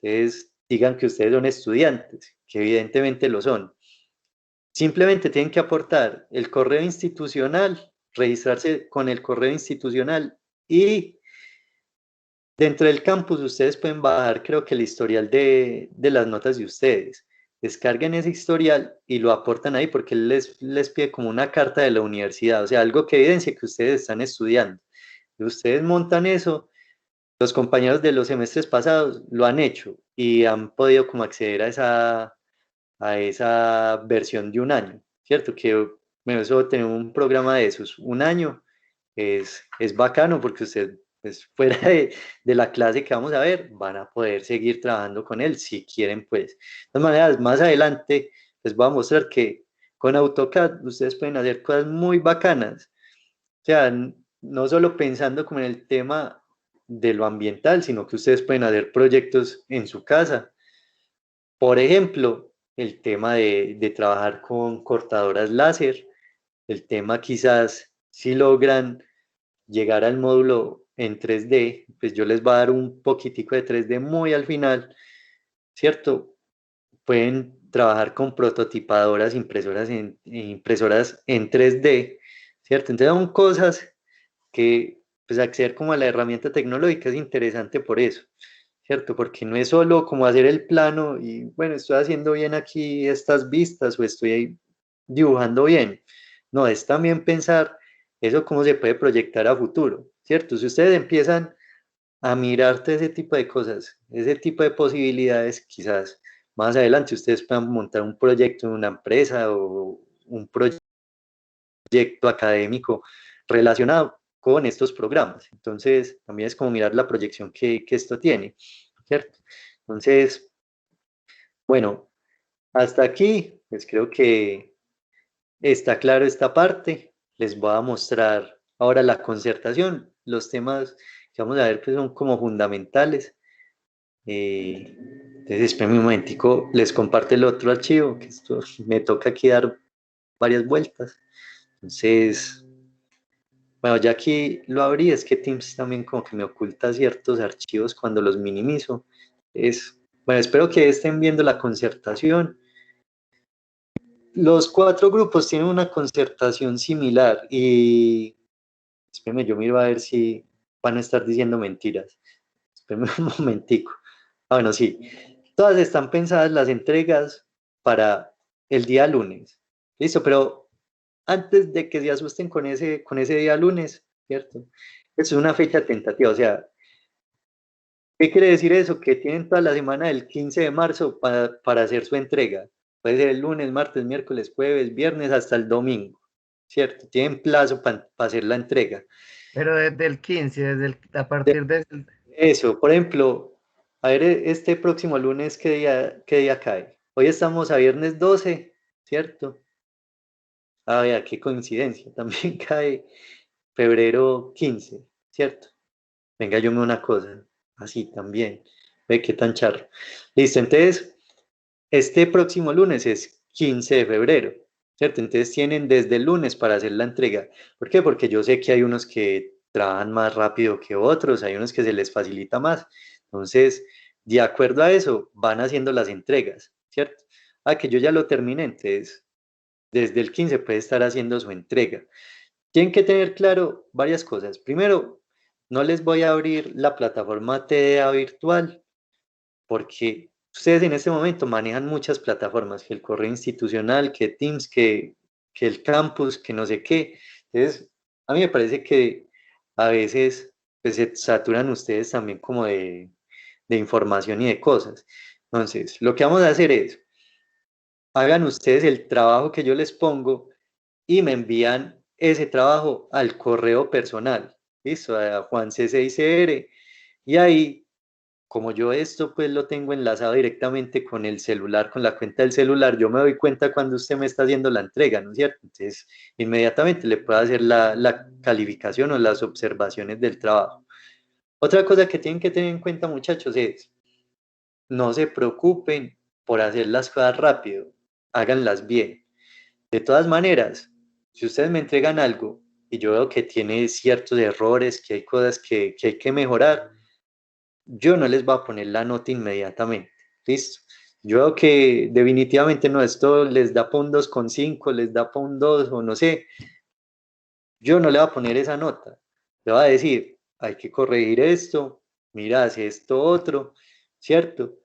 entonces digan que ustedes son estudiantes, que evidentemente lo son. Simplemente tienen que aportar el correo institucional, registrarse con el correo institucional y dentro del campus ustedes pueden bajar, creo que el historial de las notas de ustedes. Descarguen ese historial y lo aportan ahí porque él les pide como una carta de la universidad, o sea, algo que evidencie que ustedes están estudiando. Y ustedes montan eso, los compañeros de los semestres pasados lo han hecho y han podido como acceder a esa versión de un año, ¿cierto? Que, bueno, eso tener un programa de esos, un año, es bacano porque usted, pues, fuera de la clase que vamos a ver, van a poder seguir trabajando con él si quieren, pues. De todas maneras, más adelante les voy a mostrar que con AutoCAD ustedes pueden hacer cosas muy bacanas. O sea, no solo pensando como en el tema de lo ambiental, sino que ustedes pueden hacer proyectos en su casa. Por ejemplo, el tema de trabajar con cortadoras láser, el tema quizás si logran llegar al módulo en 3D, pues yo les voy a dar un poquitico de 3D muy al final, ¿cierto? Pueden trabajar con prototipadoras, impresoras en 3D, ¿cierto? Entonces son cosas que pues acceder como a la herramienta tecnológica es interesante por eso, ¿cierto? Porque no es solo como hacer el plano y bueno, estoy haciendo bien aquí estas vistas o estoy ahí dibujando bien. No, es también pensar eso cómo se puede proyectar a futuro, ¿cierto? Si ustedes empiezan a mirarte ese tipo de cosas, ese tipo de posibilidades, quizás más adelante ustedes puedan montar un proyecto en una empresa o un proyecto académico relacionado con estos programas. Entonces, también es como mirar la proyección que esto tiene, ¿cierto? Entonces, bueno, hasta aquí, pues creo que está claro esta parte. Les voy a mostrar ahora la concertación. Los temas que vamos a ver pues son como fundamentales. Entonces, espérenme un momentico, les comparto el otro archivo, que esto me toca aquí dar varias vueltas. Entonces, bueno, ya aquí lo abrí, es que Teams también como que me oculta ciertos archivos cuando los minimizo. Bueno, espero que estén viendo la concertación. Los 4 grupos tienen una concertación similar y espérenme, yo miro a ver si van a estar diciendo mentiras. Espérenme un momentico. Bueno, sí. Todas están pensadas las entregas para el día lunes. Listo, pero antes de que se asusten con ese día lunes, ¿cierto? Eso es una fecha tentativa. O sea, ¿qué quiere decir eso? Que tienen toda la semana del 15 de marzo para hacer su entrega. Puede ser el lunes, martes, miércoles, jueves, viernes, hasta el domingo, ¿cierto? Tienen plazo para hacer la entrega. Pero desde el 15, a partir de... Eso, por ejemplo, a ver, este próximo lunes, qué día cae? Hoy estamos a viernes 12, ¿cierto? Ah, vea, qué coincidencia, también cae febrero 15, ¿cierto? Venga, yo me una cosa, así también, ve qué tan charro. Listo, entonces, este próximo lunes es 15 de febrero, ¿cierto? Entonces tienen desde el lunes para hacer la entrega. ¿Por qué? Porque yo sé que hay unos que trabajan más rápido que otros, hay unos que se les facilita más. Entonces, de acuerdo a eso, van haciendo las entregas, ¿cierto? Ah, que yo ya lo terminé, entonces, desde el 15 puede estar haciendo su entrega. Tienen que tener claro varias cosas. Primero, no les voy a abrir la plataforma TDA virtual porque ustedes en este momento manejan muchas plataformas, que el correo institucional, que Teams, que el campus, que no sé qué. Entonces, a mí me parece que a veces pues, se saturan ustedes también como de información y de cosas. Entonces, lo que vamos a hacer es, hagan ustedes el trabajo que yo les pongo y me envían ese trabajo al correo personal, ¿listo? A Juan C6CR, y ahí, como yo esto pues lo tengo enlazado directamente con el celular, con la cuenta del celular, yo me doy cuenta cuando usted me está haciendo la entrega, ¿no es cierto? Entonces, inmediatamente le puedo hacer la calificación o las observaciones del trabajo. Otra cosa que tienen que tener en cuenta, muchachos, es no se preocupen por hacer las cosas rápido, háganlas bien. De todas maneras, si ustedes me entregan algo y yo veo que tiene ciertos errores, que hay cosas que hay que mejorar, yo no les voy a poner la nota inmediatamente, ¿listo? Yo veo que definitivamente no, esto les da para un 2,5, les da para un 2 o no sé, yo no le voy a poner esa nota, le voy a decir, hay que corregir esto, mira, hace esto otro, ¿cierto?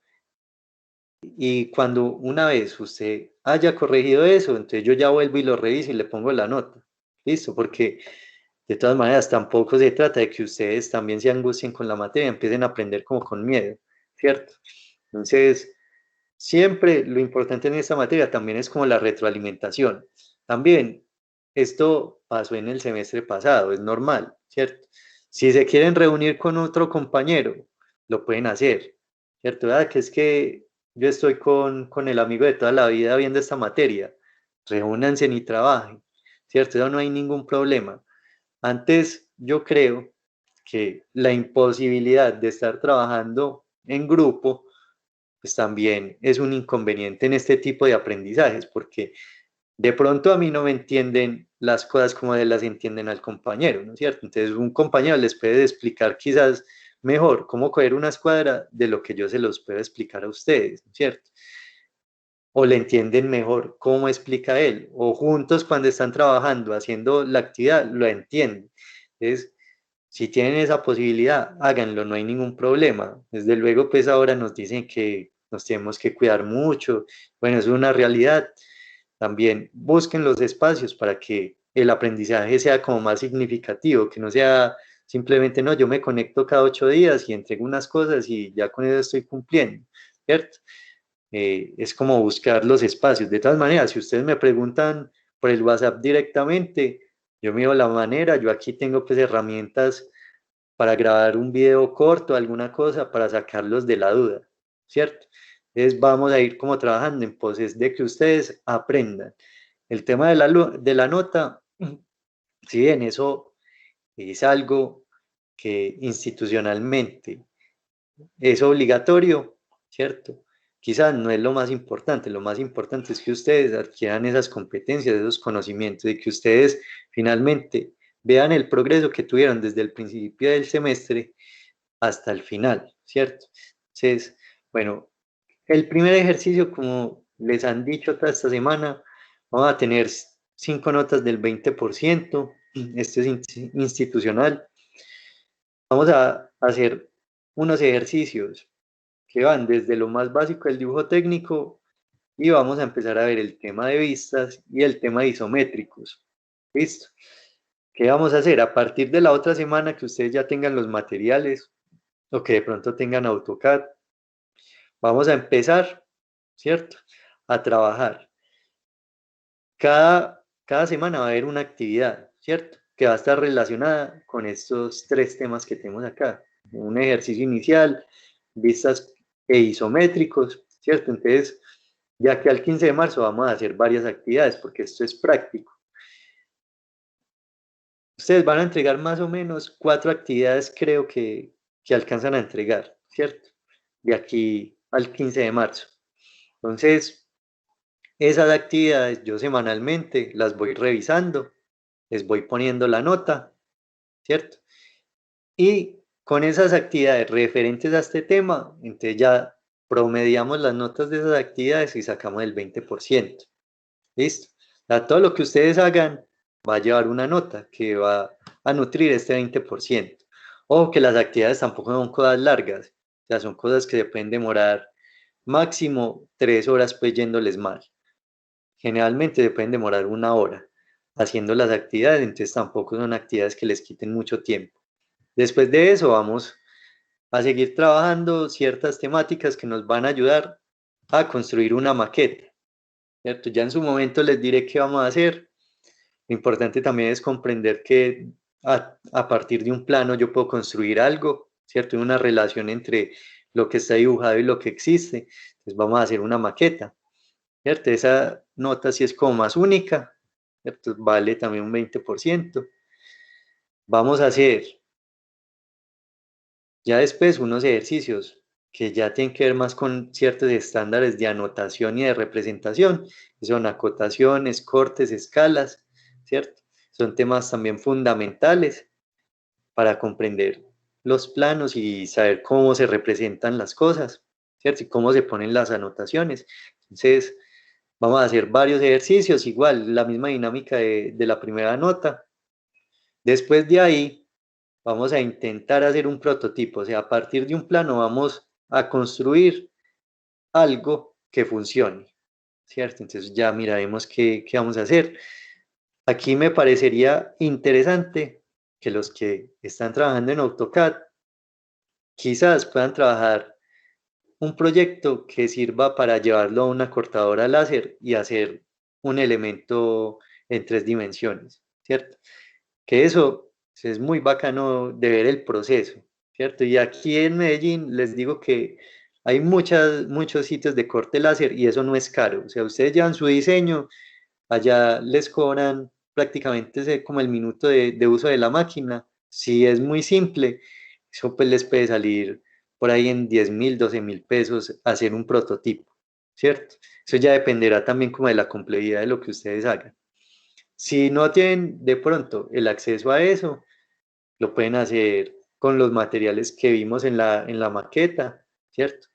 Y cuando una vez usted haya corregido eso, entonces yo ya vuelvo y lo reviso y le pongo la nota, ¿listo? Porque de todas maneras tampoco se trata de que ustedes también se angustien con la materia, empiecen a aprender como con miedo, ¿cierto? Entonces, siempre lo importante en esta materia también es como la retroalimentación. También, esto pasó en el semestre pasado, es normal, ¿cierto? Si se quieren reunir con otro compañero, lo pueden hacer, ¿cierto? ¿Verdad? Que es que yo estoy con el amigo de toda la vida viendo esta materia, reúnanse y trabajen, ¿cierto? Eso no hay ningún problema. Antes, yo creo que la imposibilidad de estar trabajando en grupo pues también es un inconveniente en este tipo de aprendizajes, porque de pronto a mí no me entienden las cosas como las entienden al compañero, ¿no es cierto? Entonces un compañero les puede explicar quizás mejor cómo coger una escuadra de lo que yo se los puedo explicar a ustedes, ¿no es cierto? O le entienden mejor cómo explica él, o juntos cuando están trabajando, haciendo la actividad, lo entienden. Entonces, si tienen esa posibilidad, háganlo, no hay ningún problema. Desde luego, pues ahora nos dicen que nos tenemos que cuidar mucho. Bueno, es una realidad. También busquen los espacios para que el aprendizaje sea como más significativo, que no sea simplemente, no, yo me conecto cada 8 días y entrego unas cosas y ya con eso estoy cumpliendo, ¿cierto? Es como buscar los espacios. De todas maneras, si ustedes me preguntan por el WhatsApp directamente, yo miro la manera, yo aquí tengo pues herramientas para grabar un video corto, alguna cosa, para sacarlos de la duda, ¿cierto? Entonces vamos a ir como trabajando en poses de que ustedes aprendan. El tema de la nota, si bien eso es algo que institucionalmente es obligatorio, ¿cierto? Quizás no es lo más importante es que ustedes adquieran esas competencias, esos conocimientos, y que ustedes finalmente vean el progreso que tuvieron desde el principio del semestre hasta el final, ¿cierto? Entonces, bueno, el primer ejercicio, como les han dicho toda esta semana, vamos a tener 5 notas del 20%, esto es institucional. Vamos a hacer unos ejercicios que van desde lo más básico del dibujo técnico y vamos a empezar a ver el tema de vistas y el tema de isométricos. ¿Listo? ¿Qué vamos a hacer? A partir de la otra semana que ustedes ya tengan los materiales o que de pronto tengan AutoCAD, vamos a empezar, ¿cierto? A trabajar. Cada semana va a haber una actividad, ¿cierto? Que va a estar relacionada con estos 3 temas que tenemos acá. Un ejercicio inicial, vistas e isométricos, ¿cierto? Entonces, ya que al 15 de marzo vamos a hacer varias actividades porque esto es práctico. Ustedes van a entregar más o menos 4 actividades, creo que alcanzan a entregar, ¿cierto? De aquí al 15 de marzo. Entonces, esas actividades yo semanalmente las voy revisando, les voy poniendo la nota, ¿cierto? Y con esas actividades referentes a este tema, entonces ya promediamos las notas de esas actividades y sacamos el 20%. ¿Listo? Todo lo que ustedes hagan va a llevar una nota que va a nutrir este 20%. Ojo que las actividades tampoco son cosas largas, o sea, son cosas que se pueden demorar máximo 3 horas pues yéndoles mal. Generalmente se pueden demorar 1 hora haciendo las actividades, entonces tampoco son actividades que les quiten mucho tiempo. Después de eso vamos a seguir trabajando ciertas temáticas que nos van a ayudar a construir una maqueta, ¿cierto? Ya en su momento les diré qué vamos a hacer. Lo importante también es comprender que a partir de un plano yo puedo construir algo, ¿cierto? Una relación entre lo que está dibujado y lo que existe. Entonces vamos a hacer una maqueta, ¿cierto? Esa nota sí es como más única, ¿cierto? Vale también un 20%. Vamos a hacer ya después unos ejercicios que ya tienen que ver más con ciertos estándares de anotación y de representación, que son acotaciones, cortes, escalas, ¿cierto? Son temas también fundamentales para comprender los planos y saber cómo se representan las cosas, ¿cierto? Y cómo se ponen las anotaciones. Entonces, vamos a hacer varios ejercicios, igual, la misma dinámica de la primera nota. Después de ahí, vamos a intentar hacer un prototipo, o sea, a partir de un plano vamos a construir algo que funcione, ¿cierto? Entonces ya miraremos qué vamos a hacer. Aquí me parecería interesante que los que están trabajando en AutoCAD quizás puedan trabajar un proyecto que sirva para llevarlo a una cortadora láser y hacer un elemento en 3 dimensiones, ¿cierto? Que eso es muy bacano de ver el proceso, ¿cierto? Y aquí en Medellín les digo que hay muchos sitios de corte láser y eso no es caro. O sea, ustedes llevan su diseño, allá les cobran prácticamente como el minuto de uso de la máquina. Si es muy simple, eso pues les puede salir por ahí en 10.000, 12.000 pesos hacer un prototipo, ¿cierto? Eso ya dependerá también como de la complejidad de lo que ustedes hagan. Si no tienen de pronto el acceso a eso, lo pueden hacer con los materiales que vimos en la maqueta, ¿cierto?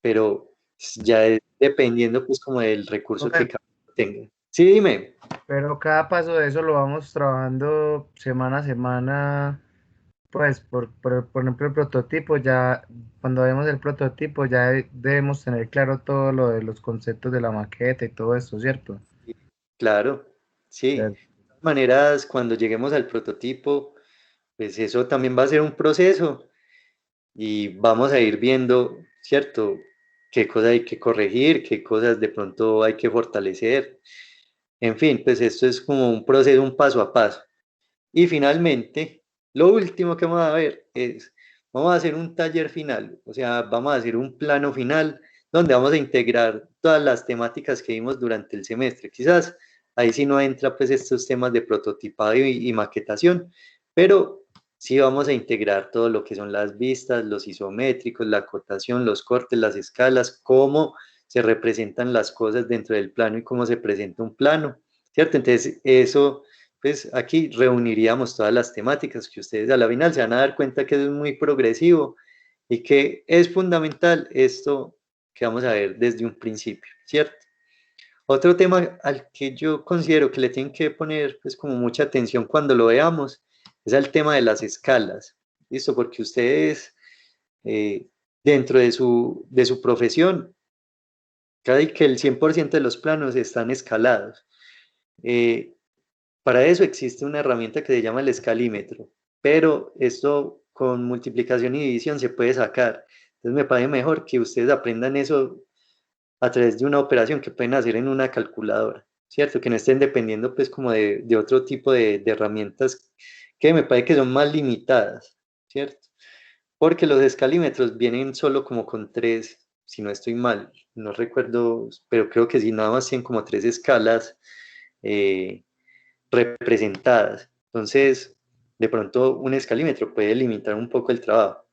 Pero ya es dependiendo pues como del recurso que cada uno tenga. Sí, dime. Pero cada paso de eso lo vamos trabajando semana a semana, pues por ejemplo el prototipo, ya cuando vemos el prototipo ya debemos tener claro todo lo de los conceptos de la maqueta y todo esto, ¿cierto? Claro, sí. De todas maneras, cuando lleguemos al prototipo, pues eso también va a ser un proceso y vamos a ir viendo, ¿cierto? Qué cosas hay que corregir, qué cosas de pronto hay que fortalecer. En fin, pues esto es como un proceso, un paso a paso. Y finalmente, lo último que vamos a ver es, vamos a hacer un taller final, o sea, vamos a hacer un plano final donde vamos a integrar todas las temáticas que vimos durante el semestre. Quizás ahí sí no entra pues estos temas de prototipado y maquetación, pero sí vamos a integrar todo lo que son las vistas, los isométricos, la acotación, los cortes, las escalas, cómo se representan las cosas dentro del plano y cómo se presenta un plano, ¿cierto? Entonces, eso, pues aquí reuniríamos todas las temáticas que ustedes a la final se van a dar cuenta que es muy progresivo y que es fundamental esto que vamos a ver desde un principio, ¿cierto? Otro tema al que yo considero que le tienen que poner pues como mucha atención cuando lo veamos es el tema de las escalas, ¿listo? Porque ustedes eh, dentro de su profesión, casi que el 100% de los planos están escalados. Eh, para eso existe una herramienta que se llama el escalímetro, pero esto con multiplicación y división se puede sacar. Entonces me parece mejor que ustedes aprendan eso a través de una operación que pueden hacer en una calculadora, ¿cierto? Que no estén dependiendo pues como de otro tipo de herramientas que me parece que son más limitadas, ¿cierto? Porque los escalímetros vienen solo como con tres, si no estoy mal, no recuerdo, pero creo que sí, nada más tienen como tres escalas eh, representadas. Entonces, de pronto un escalímetro puede limitar un poco el trabajo.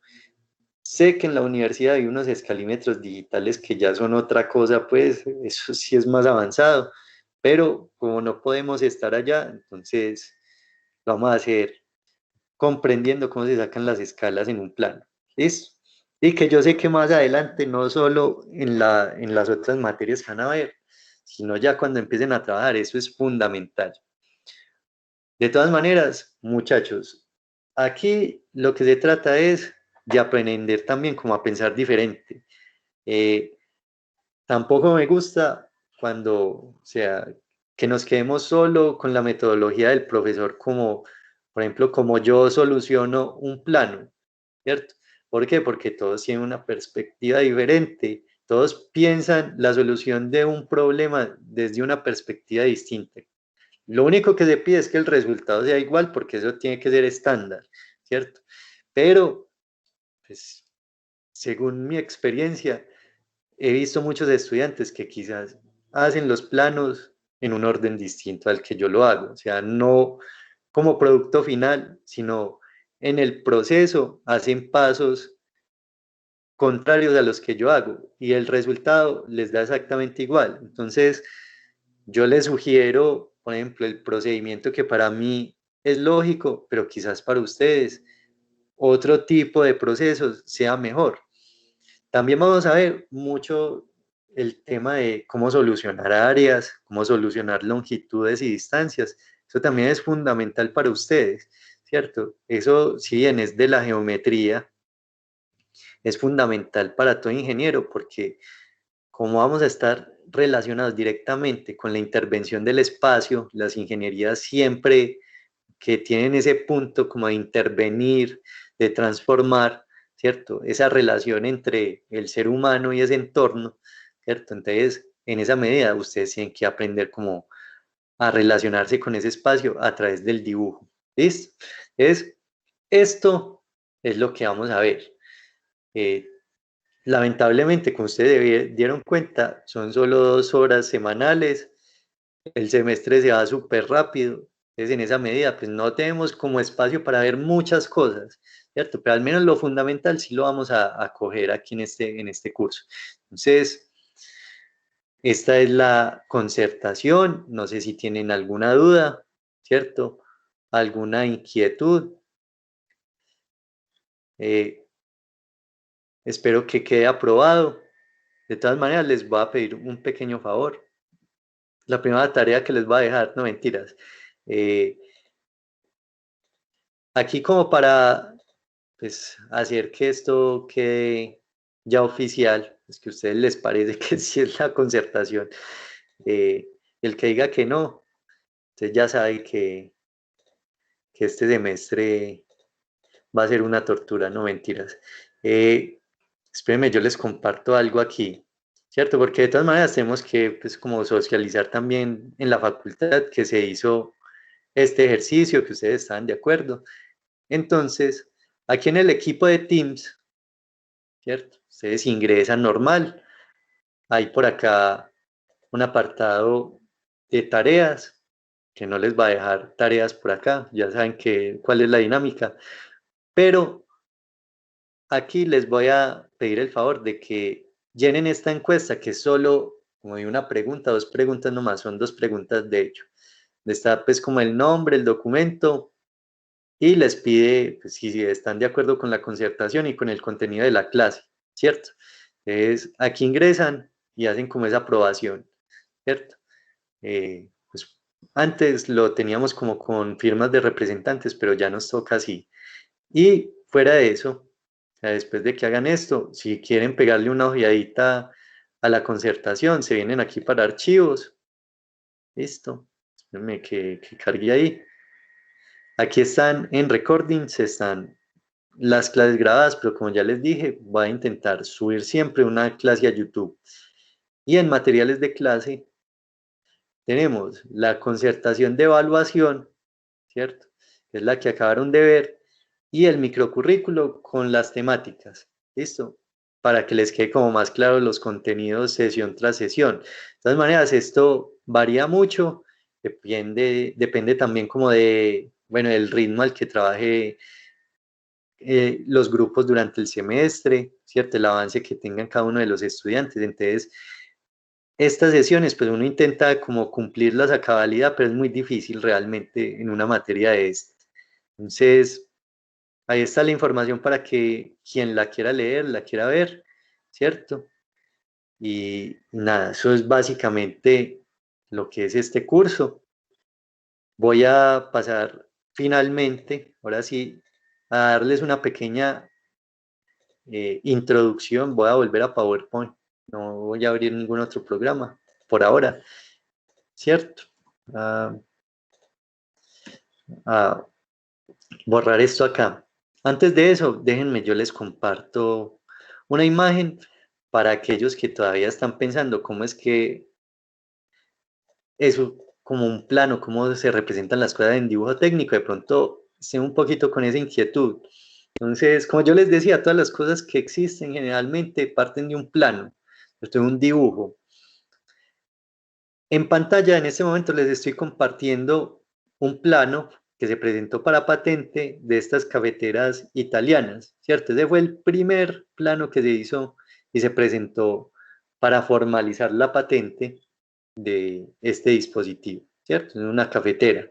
Sé que en la universidad hay unos escalímetros digitales que ya son otra cosa, pues eso sí es más avanzado, pero como no podemos estar allá, entonces lo vamos a hacer comprendiendo cómo se sacan las escalas en un plano. ¿Listo? Y que yo sé que más adelante, no solo en las otras materias que van a ver, sino ya cuando empiecen a trabajar, eso es fundamental. De todas maneras, muchachos, aquí lo que se trata es de aprender también como a pensar diferente. Eh, Tampoco me gusta cuando, o sea, que nos quedemos solo con la metodología del profesor como, por ejemplo, como yo soluciono un plano, ¿cierto? ¿Por qué? Porque todos tienen una perspectiva diferente, todos piensan la solución de un problema desde una perspectiva distinta. Lo único que se pide es que el resultado sea igual porque eso tiene que ser estándar, ¿cierto? Pero, pues, según mi experiencia, he visto muchos estudiantes que quizás hacen los planos en un orden distinto al que yo lo hago, o sea, no como producto final, sino en el proceso hacen pasos contrarios a los que yo hago y el resultado les da exactamente igual. Entonces, yo les sugiero, por ejemplo, el procedimiento que para mí es lógico, pero quizás para ustedes otro tipo de procesos sea mejor. También vamos a ver mucho el tema de cómo solucionar áreas, cómo solucionar longitudes y distancias. Eso también es fundamental para ustedes, ¿cierto? Eso, si bien es de la geometría, es fundamental para todo ingeniero porque como vamos a estar relacionados directamente con la intervención del espacio, las ingenierías siempre que tienen ese punto como de intervenir, de transformar, ¿cierto? Esa relación entre el ser humano y ese entorno, ¿cierto? Entonces, en esa medida, ustedes tienen que aprender como a relacionarse con ese espacio a través del dibujo, ¿listo? Entonces, esto es lo que vamos a ver. Eh, Lamentablemente, como ustedes dieron cuenta, son solo 2 horas semanales, el semestre se va súper rápido, entonces en esa medida pues no tenemos como espacio para ver muchas cosas, ¿cierto? Pero al menos lo fundamental sí lo vamos a coger aquí en este curso. Entonces, esta es la concertación, no sé si tienen alguna duda, ¿cierto? Alguna inquietud. Eh, Espero que quede aprobado. De todas maneras, les voy a pedir un pequeño favor. La primera tarea que les voy a dejar, no mentiras. Eh, Aquí como para pues, hacer que esto quede ya oficial, es que a ustedes les parece que sí es la concertación. El que diga que no, usted ya sabe que este semestre va a ser una tortura, no mentiras. Espérenme, yo les comparto algo aquí, ¿cierto? Porque de todas maneras tenemos que, pues, como socializar también en la facultad que se hizo este ejercicio, que ustedes estaban de acuerdo. Entonces, aquí en el equipo de Teams, ¿cierto? Ustedes ingresan normal, hay por acá un apartado de tareas, que no les va a dejar tareas por acá, ya saben cuál es la dinámica, pero aquí les voy a pedir el favor de que llenen esta encuesta, que es solo como de una pregunta, 2 preguntas nomás, son 2 preguntas de hecho. Está pues como el nombre, el documento, y les pide pues, si están de acuerdo con la concertación y con el contenido de la clase, ¿cierto? Entonces, aquí ingresan y hacen como esa aprobación, ¿cierto? Pues, antes lo teníamos como con firmas de representantes, pero ya nos toca así. Y fuera de eso, o sea, después de que hagan esto, si quieren pegarle una ojeadita a la concertación, se vienen aquí para archivos. Listo. Espérenme que cargue ahí. Aquí están en recordings, están las clases grabadas, pero como ya les dije, voy a intentar subir siempre una clase a YouTube. Y en materiales de clase tenemos la concertación de evaluación, ¿cierto? Que es la que acabaron de ver, y el microcurrículo con las temáticas, ¿listo? Para que les quede como más claro los contenidos sesión tras sesión. De todas maneras, esto varía mucho, depende también como de, bueno, el ritmo al que trabaje los grupos durante el semestre, ¿cierto? El avance que tengan cada uno de los estudiantes. Entonces, estas sesiones, pues uno intenta como cumplirlas a cabalidad, pero es muy difícil realmente en una materia de esta. Entonces, ahí está la información para que quien la quiera leer, la quiera ver, ¿cierto? Y nada, eso es básicamente lo que es este curso. Voy a pasar finalmente, ahora sí, a darles una pequeña introducción. Voy a volver a PowerPoint, no voy a abrir ningún otro programa por ahora, ¿cierto? A borrar esto acá. Antes de eso, déjenme, yo les comparto una imagen para aquellos que todavía están pensando cómo es que eso, como un plano, cómo se representan las cosas en dibujo técnico, de pronto estén un poquito con esa inquietud. Entonces, como yo les decía, todas las cosas que existen generalmente parten de un plano, de un dibujo. En pantalla, en este momento, les estoy compartiendo un plano que se presentó para patente de estas cafeteras italianas, ¿cierto? Ese fue el primer plano que se hizo y se presentó para formalizar la patente de este dispositivo, ¿cierto? Es una cafetera.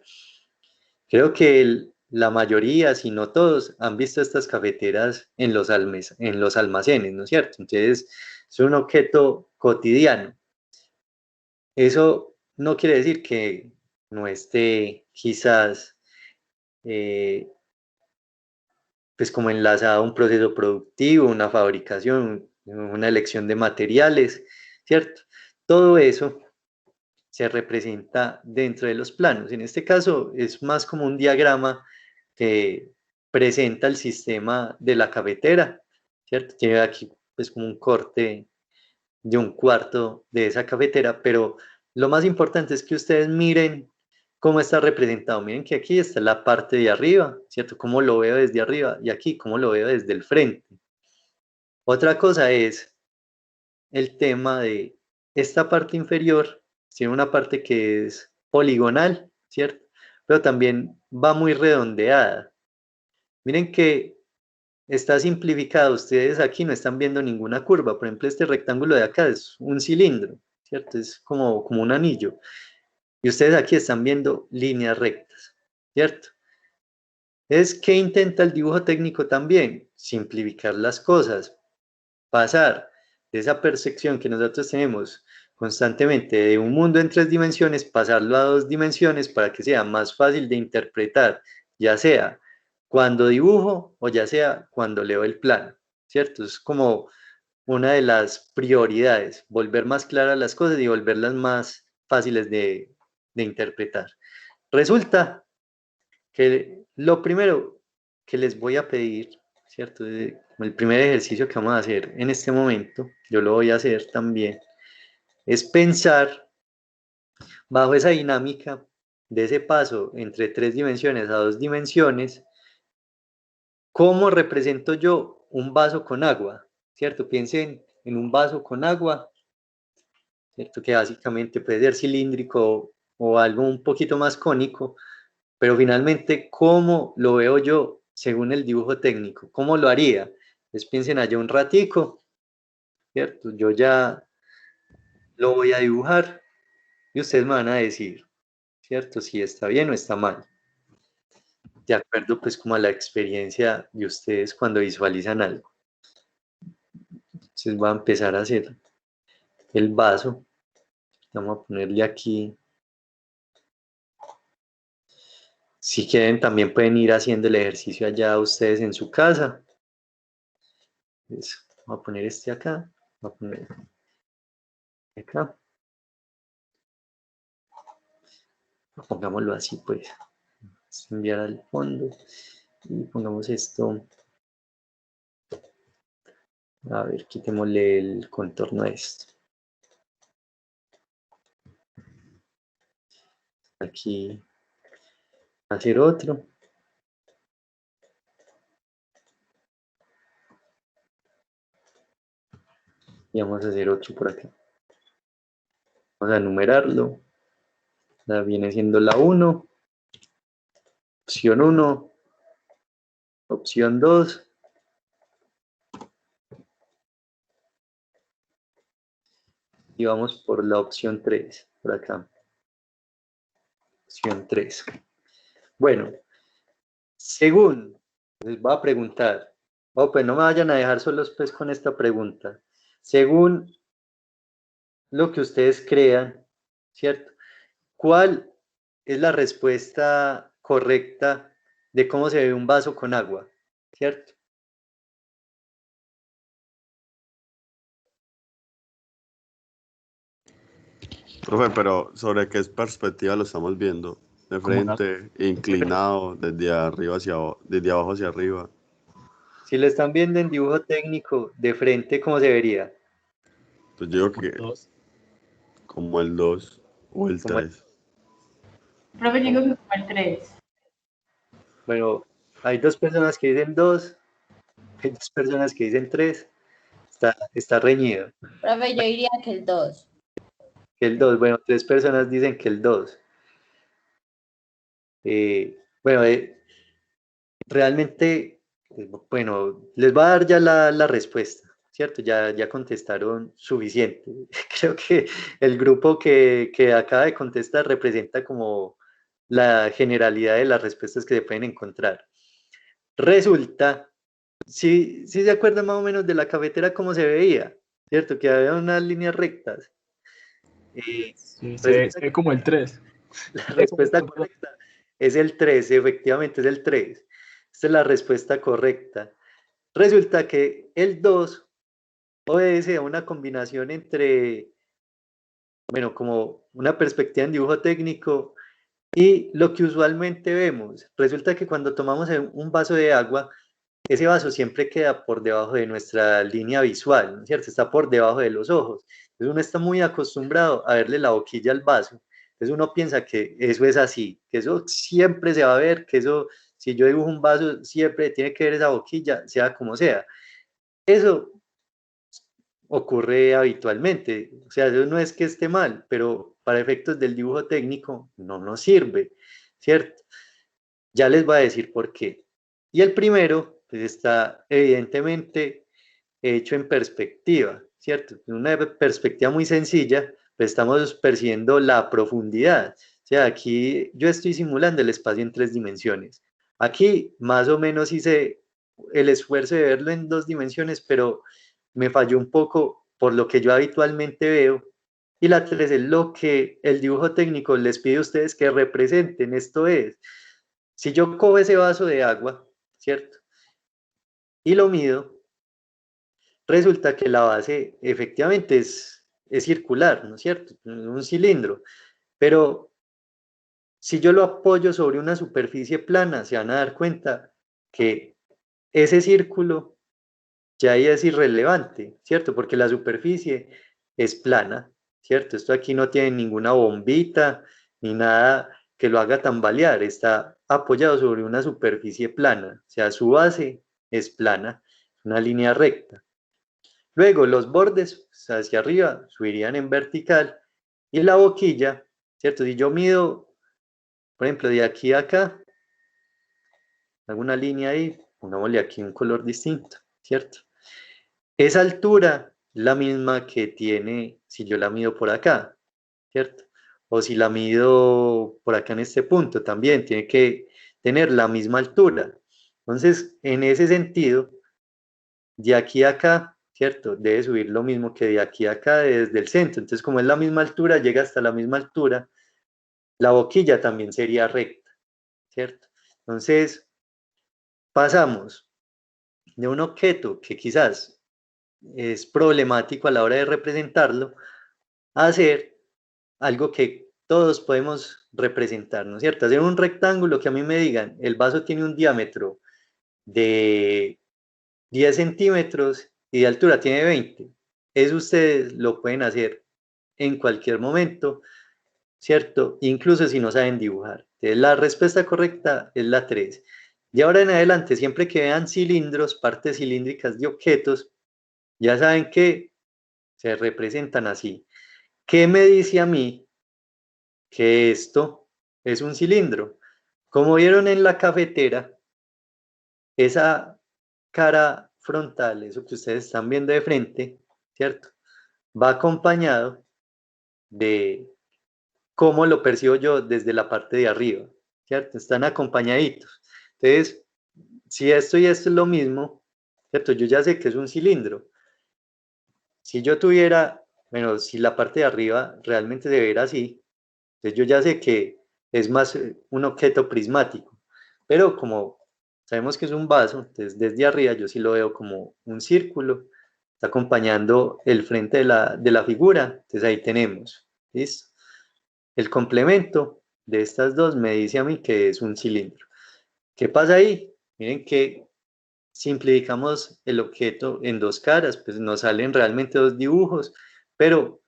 Creo que la mayoría, si no todos, han visto estas cafeteras en los almacenes, ¿no es cierto? Entonces, es un objeto cotidiano. Eso no quiere decir que no esté quizás pues como enlazado a un proceso productivo, una fabricación, una elección de materiales, ¿cierto? Todo eso se representa dentro de los planos. En este caso es más como un diagrama que presenta el sistema de la cafetera, ¿cierto? Tiene aquí pues como un corte de un cuarto de esa cafetera, pero lo más importante es que ustedes miren cómo está representado. Miren que aquí está la parte de arriba, ¿cierto? Cómo lo veo desde arriba y aquí cómo lo veo desde el frente. Otra cosa es el tema de esta parte inferior, tiene una parte que es poligonal, ¿cierto? Pero también va muy redondeada. Miren que está simplificado, ustedes aquí no están viendo ninguna curva, por ejemplo este rectángulo de acá es un cilindro, ¿cierto? Es como un anillo, y ustedes aquí están viendo líneas rectas, ¿cierto? Es que intenta el dibujo técnico también, simplificar las cosas, pasar de esa percepción que nosotros tenemos constantemente de un mundo en 3 dimensiones, pasarlo a 2 dimensiones para que sea más fácil de interpretar, ya sea cuando dibujo o ya sea cuando leo el plano, ¿cierto? Es como una de las prioridades, volver más claras las cosas y volverlas más fáciles de interpretar. Resulta que lo primero que les voy a pedir, ¿cierto? El primer ejercicio que vamos a hacer en este momento, yo lo voy a hacer también, es pensar bajo esa dinámica de ese paso entre 3 dimensiones a 2 dimensiones, ¿cómo represento yo un vaso con agua? ¿Cierto? Piensen en un vaso con agua, ¿cierto? Que básicamente puede ser cilíndrico o algo un poquito más cónico, pero finalmente, ¿cómo lo veo yo según el dibujo técnico? ¿Cómo lo haría? Entonces piensen allá un ratico, ¿cierto? Yo ya lo voy a dibujar y ustedes me van a decir, ¿cierto? Si está bien o está mal. De acuerdo pues como a la experiencia de ustedes cuando visualizan algo. Entonces voy a empezar a hacer el vaso. Vamos a ponerle aquí. Si quieren también pueden ir haciendo el ejercicio allá ustedes en su casa. Entonces, voy a poner este acá. Voy a poner acá. Pongámoslo así pues. Enviar al fondo. Y pongamos esto. A ver, quitémosle el contorno a esto. Aquí hacer otro. Y vamos a hacer otro por acá. Vamos a numerarlo. Viene siendo la 1. Opción 1. Opción 2. Y vamos por la opción 3. Por acá. Opción 3. Bueno, según, les voy a preguntar. Oh, pues no me vayan a dejar solos pues con esta pregunta. Según lo que ustedes crean, ¿cierto? ¿Cuál es la respuesta correcta de cómo se ve un vaso con agua? ¿Cierto? Profe, pero ¿sobre qué perspectiva lo estamos viendo? ¿De Como la- frente, inclinado, desde arriba hacia desde abajo hacia arriba? Si lo están viendo en dibujo técnico, de frente, ¿cómo se vería? Pues yo digo como que dos. como el 2 o el Como, 3. Profe, yo digo que como el 3. bueno, hay 2 personas que dicen 2, hay 2 personas que dicen 3. Está reñido. Profe, yo diría que el 2. Que el 2, bueno, 3 personas dicen que el 2. Bueno, realmente, bueno, les voy a dar ya la respuesta, ¿cierto? Ya contestaron suficiente. Creo que el grupo que acaba de contestar representa como la generalidad de las respuestas que se pueden encontrar. Resulta, sí se acuerdan más o menos de la cafetera cómo se veía, ¿cierto? Que había unas líneas rectas. Sí, Resulta se ve como el 3. La respuesta correcta es el 3, efectivamente es el 3. Esta es la respuesta correcta. Resulta que el 2 obedece a una combinación entre, bueno, como una perspectiva en dibujo técnico y lo que usualmente vemos. Resulta que cuando tomamos un vaso de agua, ese vaso siempre queda por debajo de nuestra línea visual, ¿no es cierto? Está por debajo de los ojos. Entonces uno está muy acostumbrado a verle la boquilla al vaso. Entonces uno piensa que eso es así, que eso siempre se va a ver, que eso, si yo dibujo un vaso, siempre tiene que ver esa boquilla, sea como sea. Eso ocurre habitualmente. O sea, eso no es que esté mal, pero para efectos del dibujo técnico no nos sirve, ¿cierto? Ya les voy a decir por qué. Y el primero, pues está evidentemente hecho en perspectiva, ¿cierto? Una perspectiva muy sencilla, pues estamos percibiendo la profundidad. O sea, aquí yo estoy simulando el espacio en 3 dimensiones. Aquí más o menos hice el esfuerzo de verlo en 2 dimensiones, pero me falló un poco por lo que yo habitualmente veo. Y la 3 es lo que el dibujo técnico les pide a ustedes que representen. Esto es, si yo cojo ese vaso de agua, ¿cierto? Y lo mido, resulta que la base efectivamente es circular, ¿no es cierto? Un cilindro. Pero si yo lo apoyo sobre una superficie plana, se van a dar cuenta que ese círculo ya ahí es irrelevante, ¿cierto? Porque la superficie es plana. ¿cierto? Esto aquí no tiene ninguna bombita ni nada que lo haga tambalear, está apoyado sobre una superficie plana, o sea, su base es plana, una línea recta. Luego los bordes hacia arriba subirían en vertical y la boquilla, ¿cierto? Si yo mido, por ejemplo, de aquí a acá, hago una línea ahí, pongámosle aquí un color distinto, ¿cierto? Esa altura es la misma que tiene si yo la mido por acá, ¿cierto? O si la mido por acá en este punto, también tiene que tener la misma altura. Entonces, en ese sentido, de aquí a acá, ¿cierto? Debe subir lo mismo que de aquí a acá desde el centro. Entonces, como es la misma altura, llega hasta la misma altura, la boquilla también sería recta, ¿cierto? Entonces, pasamos de un objeto que quizás es problemático a la hora de representarlo a hacer algo que todos podemos representar, ¿no es cierto? Hacer un rectángulo que a mí me digan, el vaso tiene un diámetro de 10 centímetros y de altura tiene 20. Eso ustedes lo pueden hacer en cualquier momento, ¿cierto? Incluso si no saben dibujar. Entonces, la respuesta correcta es la 3. Y ahora en adelante, siempre que vean cilindros, partes cilíndricas de objetos, ya saben que se representan así. ¿Qué me dice a mí que esto es un cilindro? Como vieron en la cafetera, esa cara frontal, eso que ustedes están viendo de frente, ¿cierto? Va acompañado de cómo lo percibo yo desde la parte de arriba, ¿cierto? Están acompañaditos. Entonces, si esto y esto es lo mismo, ¿cierto? Yo ya sé que es un cilindro. Si yo tuviera, bueno, si la parte de arriba realmente se viera así, entonces yo ya sé que es más un objeto prismático. Pero como sabemos que es un vaso, entonces desde arriba yo sí lo veo como un círculo, está acompañando el frente de la figura, entonces ahí tenemos, ¿listo? El complemento de estas dos me dice a mí que es un cilindro. ¿Qué pasa ahí? Miren que simplificamos el objeto en dos caras, pues nos salen realmente dos dibujos, pero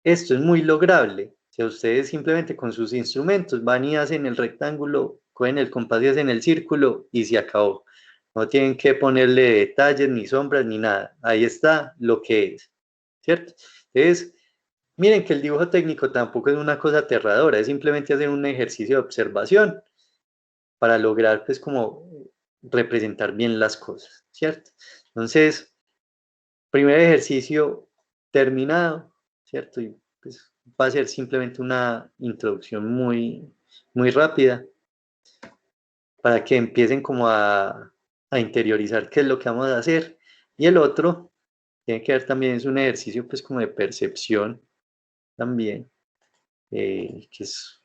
esto es muy lograble. Si ustedes simplemente con sus instrumentos van y hacen el rectángulo, cogen el compás y hacen el círculo y se acabó. No tienen que ponerle detalles, ni sombras, ni nada. Ahí está lo que es, ¿cierto? Entonces, miren que el dibujo técnico tampoco es una cosa aterradora, es simplemente hacer un ejercicio de observación para lograr, pues, como representar bien las cosas, ¿cierto? Entonces, primer ejercicio terminado, ¿cierto? Y pues va a ser simplemente una introducción muy rápida para que empiecen como a interiorizar qué es lo que vamos a hacer. Y el otro tiene que ver también, es un ejercicio pues como de percepción también, que es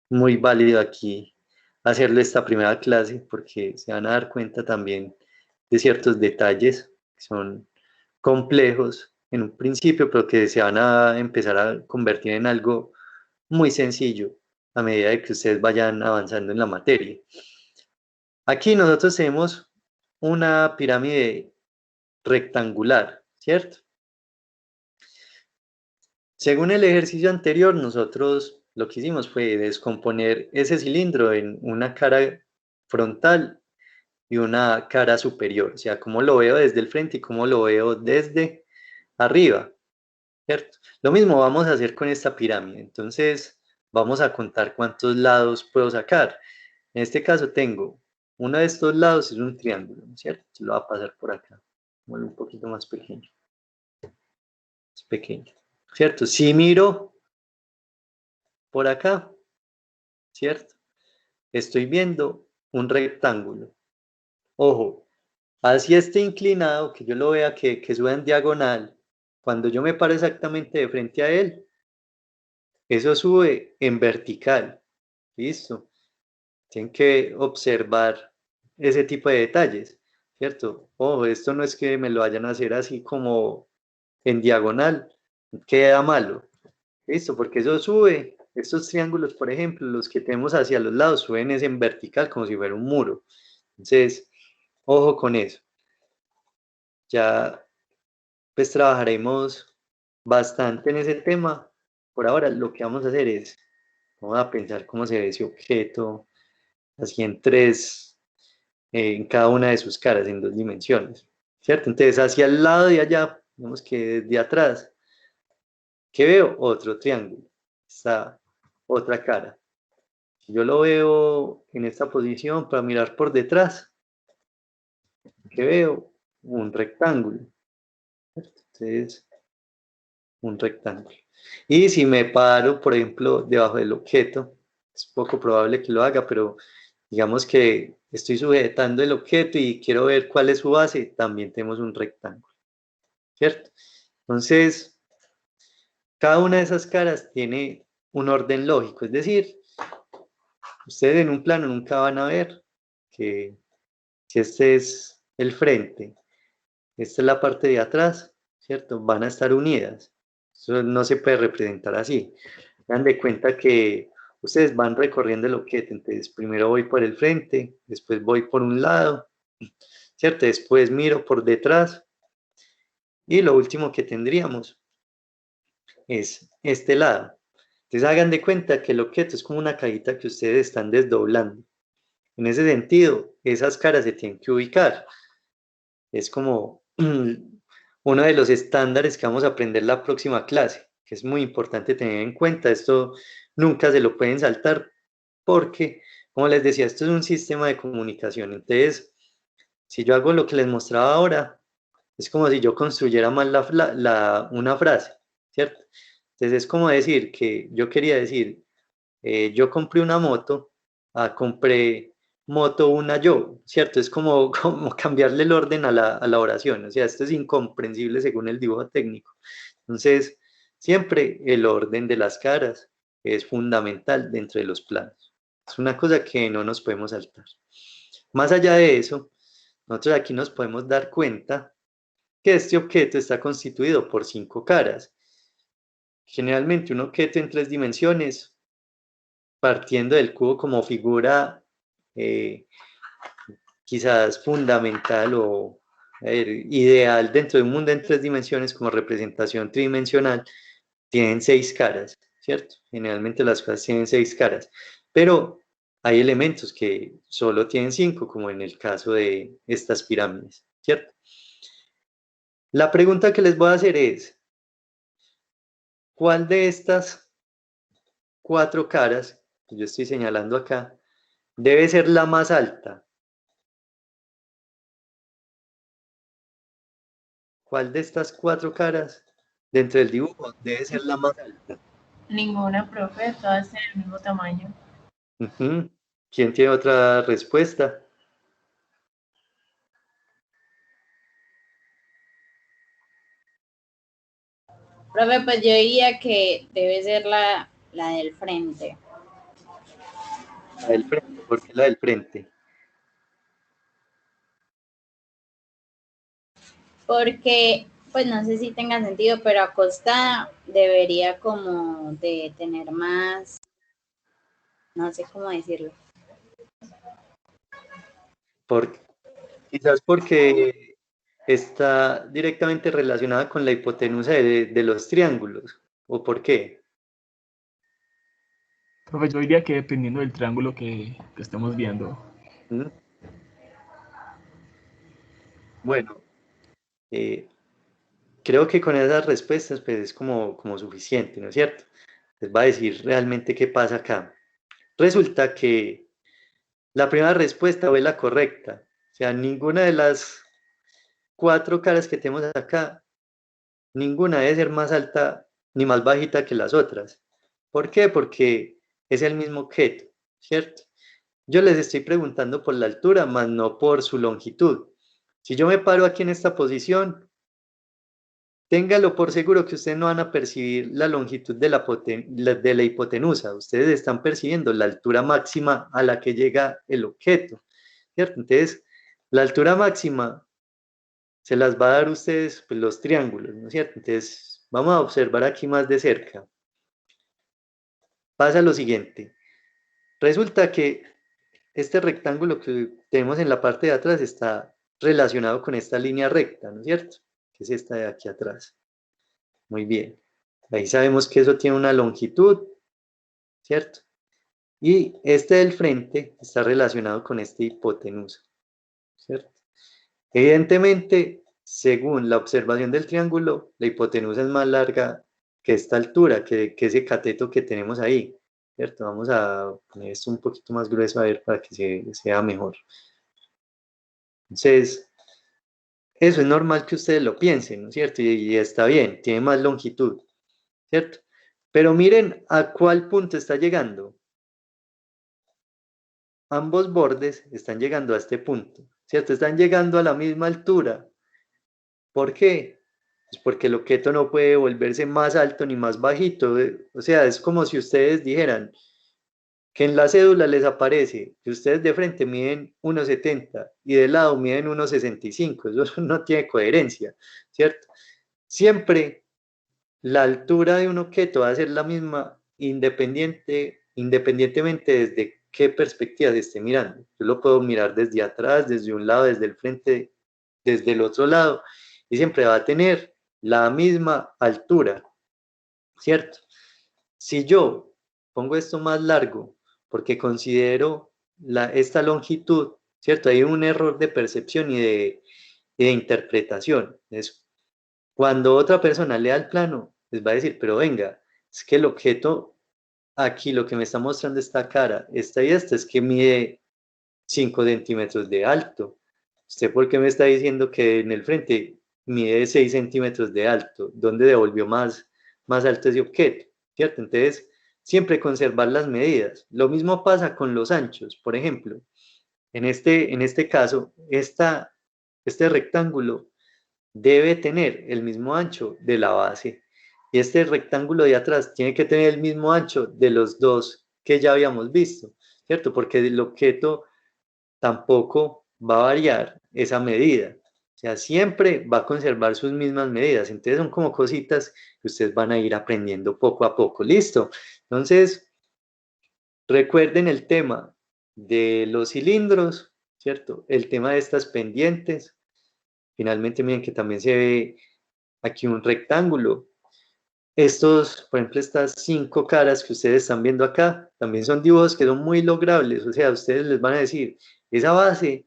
muy válido aquí hacerle esta primera clase porque se van a dar cuenta también de ciertos detalles que son complejos en un principio, pero que se van a empezar a convertir en algo muy sencillo a medida de que ustedes vayan avanzando en la materia. Aquí nosotros tenemos una pirámide rectangular, ¿cierto? Según el ejercicio anterior, nosotros lo que hicimos fue descomponer ese cilindro en una cara frontal y una cara superior, o sea, cómo lo veo desde el frente y cómo lo veo desde arriba, ¿cierto? Lo mismo vamos a hacer con esta pirámide, entonces vamos a contar cuántos lados puedo sacar. En este caso tengo, uno de estos lados es un triángulo, ¿cierto? Lo voy a pasar por acá, un poquito más pequeño, es pequeño, ¿cierto? Si miro por acá, ¿cierto? Estoy viendo un rectángulo. Ojo, así esté inclinado, que yo lo vea que sube en diagonal, cuando yo me paro exactamente de frente a él, eso sube en vertical. ¿Listo? Tienen que observar ese tipo de detalles, ¿cierto? Ojo, esto no es que me lo vayan a hacer así como en diagonal, queda malo. ¿Listo? Porque eso sube. Estos triángulos, por ejemplo, los que tenemos hacia los lados, suben es en vertical como si fuera un muro. Entonces, ojo con eso. Ya pues trabajaremos bastante en ese tema. Por ahora lo que vamos a hacer es, vamos a pensar cómo se ve ese objeto, así en tres, en cada una de sus caras, en 2 dimensiones, ¿cierto? Entonces hacia el lado de allá, digamos que de atrás, ¿qué veo? Otro triángulo, esta otra cara. Si yo lo veo en esta posición para mirar por detrás, ¿qué veo? Un rectángulo, ¿cierto? Entonces, un rectángulo. Y si me paro, por ejemplo, debajo del objeto, es poco probable que lo haga, pero digamos que estoy sujetando el objeto y quiero ver cuál es su base, también tenemos un rectángulo, ¿cierto? Entonces, cada una de esas caras tiene un orden lógico, es decir, ustedes en un plano nunca van a ver que este es el frente, esta es la parte de atrás, ¿cierto? Van a estar unidas. Eso no se puede representar así. Dan de cuenta que ustedes van recorriendo el objeto, entonces primero voy por el frente, después voy por un lado, ¿cierto? Después miro por detrás y lo último que tendríamos es este lado. Entonces hagan de cuenta que el objeto es como una cajita que ustedes están desdoblando. En ese sentido, esas caras se tienen que ubicar. Es como uno de los estándares que vamos a aprender la próxima clase, que es muy importante tener en cuenta. Esto nunca se lo pueden saltar porque, como les decía, esto es un sistema de comunicación. Entonces, si yo hago lo que les mostraba ahora, es como si yo construyera mal una frase, ¿cierto? Entonces es como decir que yo quería decir, yo compré una moto, compré moto una yo, ¿cierto? Es como, como cambiarle el orden a la oración, o sea, esto es incomprensible según el dibujo técnico. Entonces, siempre el orden de las caras es fundamental dentro de los planos. Es una cosa que no nos podemos saltar. Más allá de eso, nosotros aquí nos podemos dar cuenta que este objeto está constituido por 5 caras. Generalmente un objeto en 3 dimensiones, partiendo del cubo como figura eh, quizás fundamental o ideal dentro de un mundo en 3 dimensiones como representación tridimensional, tienen 6 caras, ¿cierto? Generalmente las cosas tienen 6 caras, pero hay elementos que solo tienen 5, como en el caso de estas pirámides, ¿cierto? La pregunta que les voy a hacer es, ¿cuál de estas 4 caras que yo estoy señalando acá debe ser la más alta? ¿Cuál de estas 4 caras dentro del dibujo debe ser la más alta? Ninguna, profe, todas tienen el mismo tamaño. ¿Quién tiene otra respuesta? Profe, pues yo diría que debe ser la del frente. La del frente. ¿Por qué la del frente? Porque, pues no sé si tenga sentido, pero acostada debería como de tener más, no sé cómo decirlo. Quizás porque está directamente relacionada con la hipotenusa de los triángulos. ¿O por qué? Profe, yo diría que dependiendo del triángulo que estemos viendo. ¿Mm? Bueno, eh, creo que con esas respuestas pues es como suficiente, ¿no es cierto? Les va a decir realmente qué pasa acá. Resulta que la primera respuesta fue la correcta. O sea, ninguna de las 4 caras que tenemos acá, ninguna debe ser más alta ni más bajita que las otras. ¿Por qué? Porque es el mismo objeto, ¿cierto? Yo les estoy preguntando por la altura, más no por su longitud. Si yo me paro aquí en esta posición, téngalo por seguro que ustedes no van a percibir la longitud de la hipotenusa. Ustedes están percibiendo la altura máxima a la que llega el objeto, ¿cierto? Entonces, la altura máxima se las va a dar ustedes pues, los triángulos, ¿no es cierto? Entonces, vamos a observar aquí más de cerca. Pasa lo siguiente. Resulta que este rectángulo que tenemos en la parte de atrás está relacionado con esta línea recta, ¿no es cierto? Que es esta de aquí atrás. Muy bien. Ahí sabemos que eso tiene una longitud, ¿cierto? Y este del frente está relacionado con este hipotenusa, ¿cierto? Evidentemente, según la observación del triángulo, la hipotenusa es más larga que esta altura, que ese cateto que tenemos ahí, ¿cierto? Vamos a poner esto un poquito más grueso a ver para que se vea mejor. Entonces, eso es normal que ustedes lo piensen, ¿no es cierto? Y está bien, tiene más longitud, ¿cierto? Pero miren a cuál punto está llegando. Ambos bordes están llegando a este punto, ¿cierto? Están llegando a la misma altura. ¿Por qué? Pues porque el objeto no puede volverse más alto ni más bajito. O sea, es como si ustedes dijeran que en la cédula les aparece que ustedes de frente miden 1,70 y de lado miden 1,65. Eso no tiene coherencia, ¿cierto? Siempre la altura de un objeto va a ser la misma independientemente desde qué perspectiva se esté mirando. Yo lo puedo mirar desde atrás, desde un lado, desde el frente, desde el otro lado, y siempre va a tener la misma altura, ¿cierto? Si yo pongo esto más largo porque considero esta longitud, ¿cierto? Hay un error de percepción y de interpretación. Es cuando otra persona lea el plano, les va a decir, pero venga, es que el objeto aquí, lo que me está mostrando esta cara, esta y esta, es que mide 5 centímetros de alto. ¿Usted por qué me está diciendo que en el frente mide 6 centímetros de alto? ¿Dónde devolvió más alto ese objeto? ¿Cierto? Entonces, siempre conservar las medidas. Lo mismo pasa con los anchos. Por ejemplo, en este caso, este rectángulo debe tener el mismo ancho de la base. Y este rectángulo de atrás tiene que tener el mismo ancho de los dos que ya habíamos visto, ¿cierto? Porque el objeto tampoco va a variar esa medida. O sea, siempre va a conservar sus mismas medidas. Entonces son como cositas que ustedes van a ir aprendiendo poco a poco. ¿Listo? Entonces, recuerden el tema de los cilindros, ¿cierto? El tema de estas pendientes. Finalmente, miren que también se ve aquí un rectángulo. Estos, por ejemplo, estas 5 caras que ustedes están viendo acá, también son dibujos que son muy logrables. O sea, ustedes les van a decir, esa base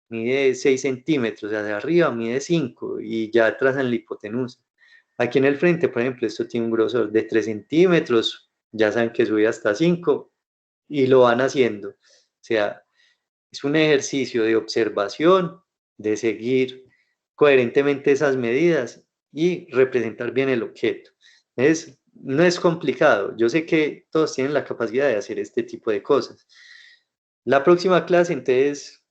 mide 6 centímetros, hacia arriba mide 5 y ya trazan la hipotenusa. Aquí en el frente, por ejemplo, esto tiene un grosor de 3 centímetros, ya saben que sube hasta 5 y lo van haciendo. O sea, es un ejercicio de observación, de seguir coherentemente esas medidas y representar bien el objeto. No es complicado. Yo sé que todos tienen la capacidad de hacer este tipo de cosas. La próxima clase, entonces,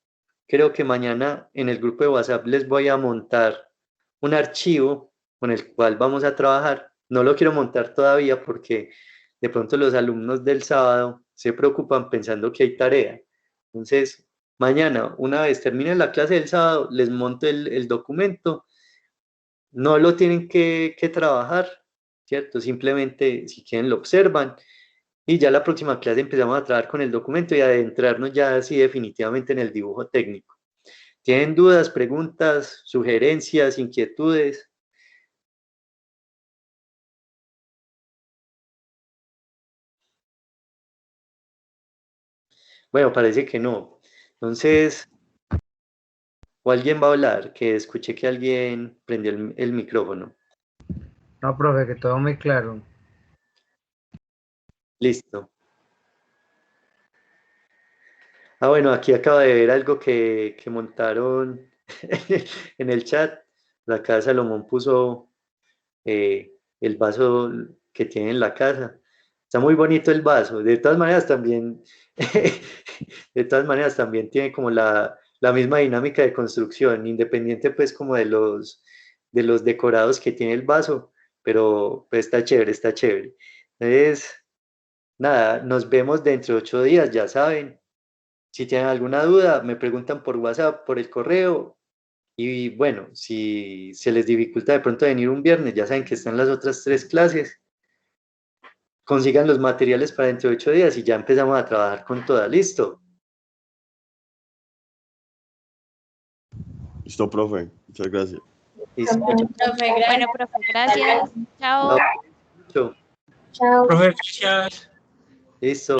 creo que mañana en el grupo de WhatsApp les voy a montar un archivo con el cual vamos a trabajar. No lo quiero montar todavía porque de pronto los alumnos del sábado se preocupan pensando que hay tarea. Entonces, mañana, una vez termine la clase del sábado, les monto el documento. No lo tienen que trabajar, ¿cierto? Simplemente, si quieren, lo observan. Y ya la próxima clase empezamos a trabajar con el documento y a adentrarnos ya así definitivamente en el dibujo técnico. ¿Tienen dudas, preguntas, sugerencias, inquietudes? Bueno, parece que no. Entonces, o alguien va a hablar, que escuché que alguien prendió el micrófono. No, profe, que todo muy claro. Listo. Ah, bueno, aquí acabo de ver algo que montaron en el chat. La casa Salomón puso el vaso que tiene en la casa. Está muy bonito el vaso. De todas maneras también, de todas maneras también tiene como la misma dinámica de construcción, independiente pues como de los decorados que tiene el vaso, pero pues está chévere, está chévere. Entonces, nada, nos vemos dentro de 8 días, ya saben. Si tienen alguna duda, me preguntan por WhatsApp, por el correo. Y bueno, si se les dificulta de pronto venir un viernes, ya saben que están las otras 3 clases. Consigan los materiales para dentro de 8 días y ya empezamos a trabajar con toda. ¿Listo? Listo, profe. Muchas gracias. Listo. Profe, gracias. Bueno, profe, gracias. Chao. Chao. Chao. Profe, gracias. Listo.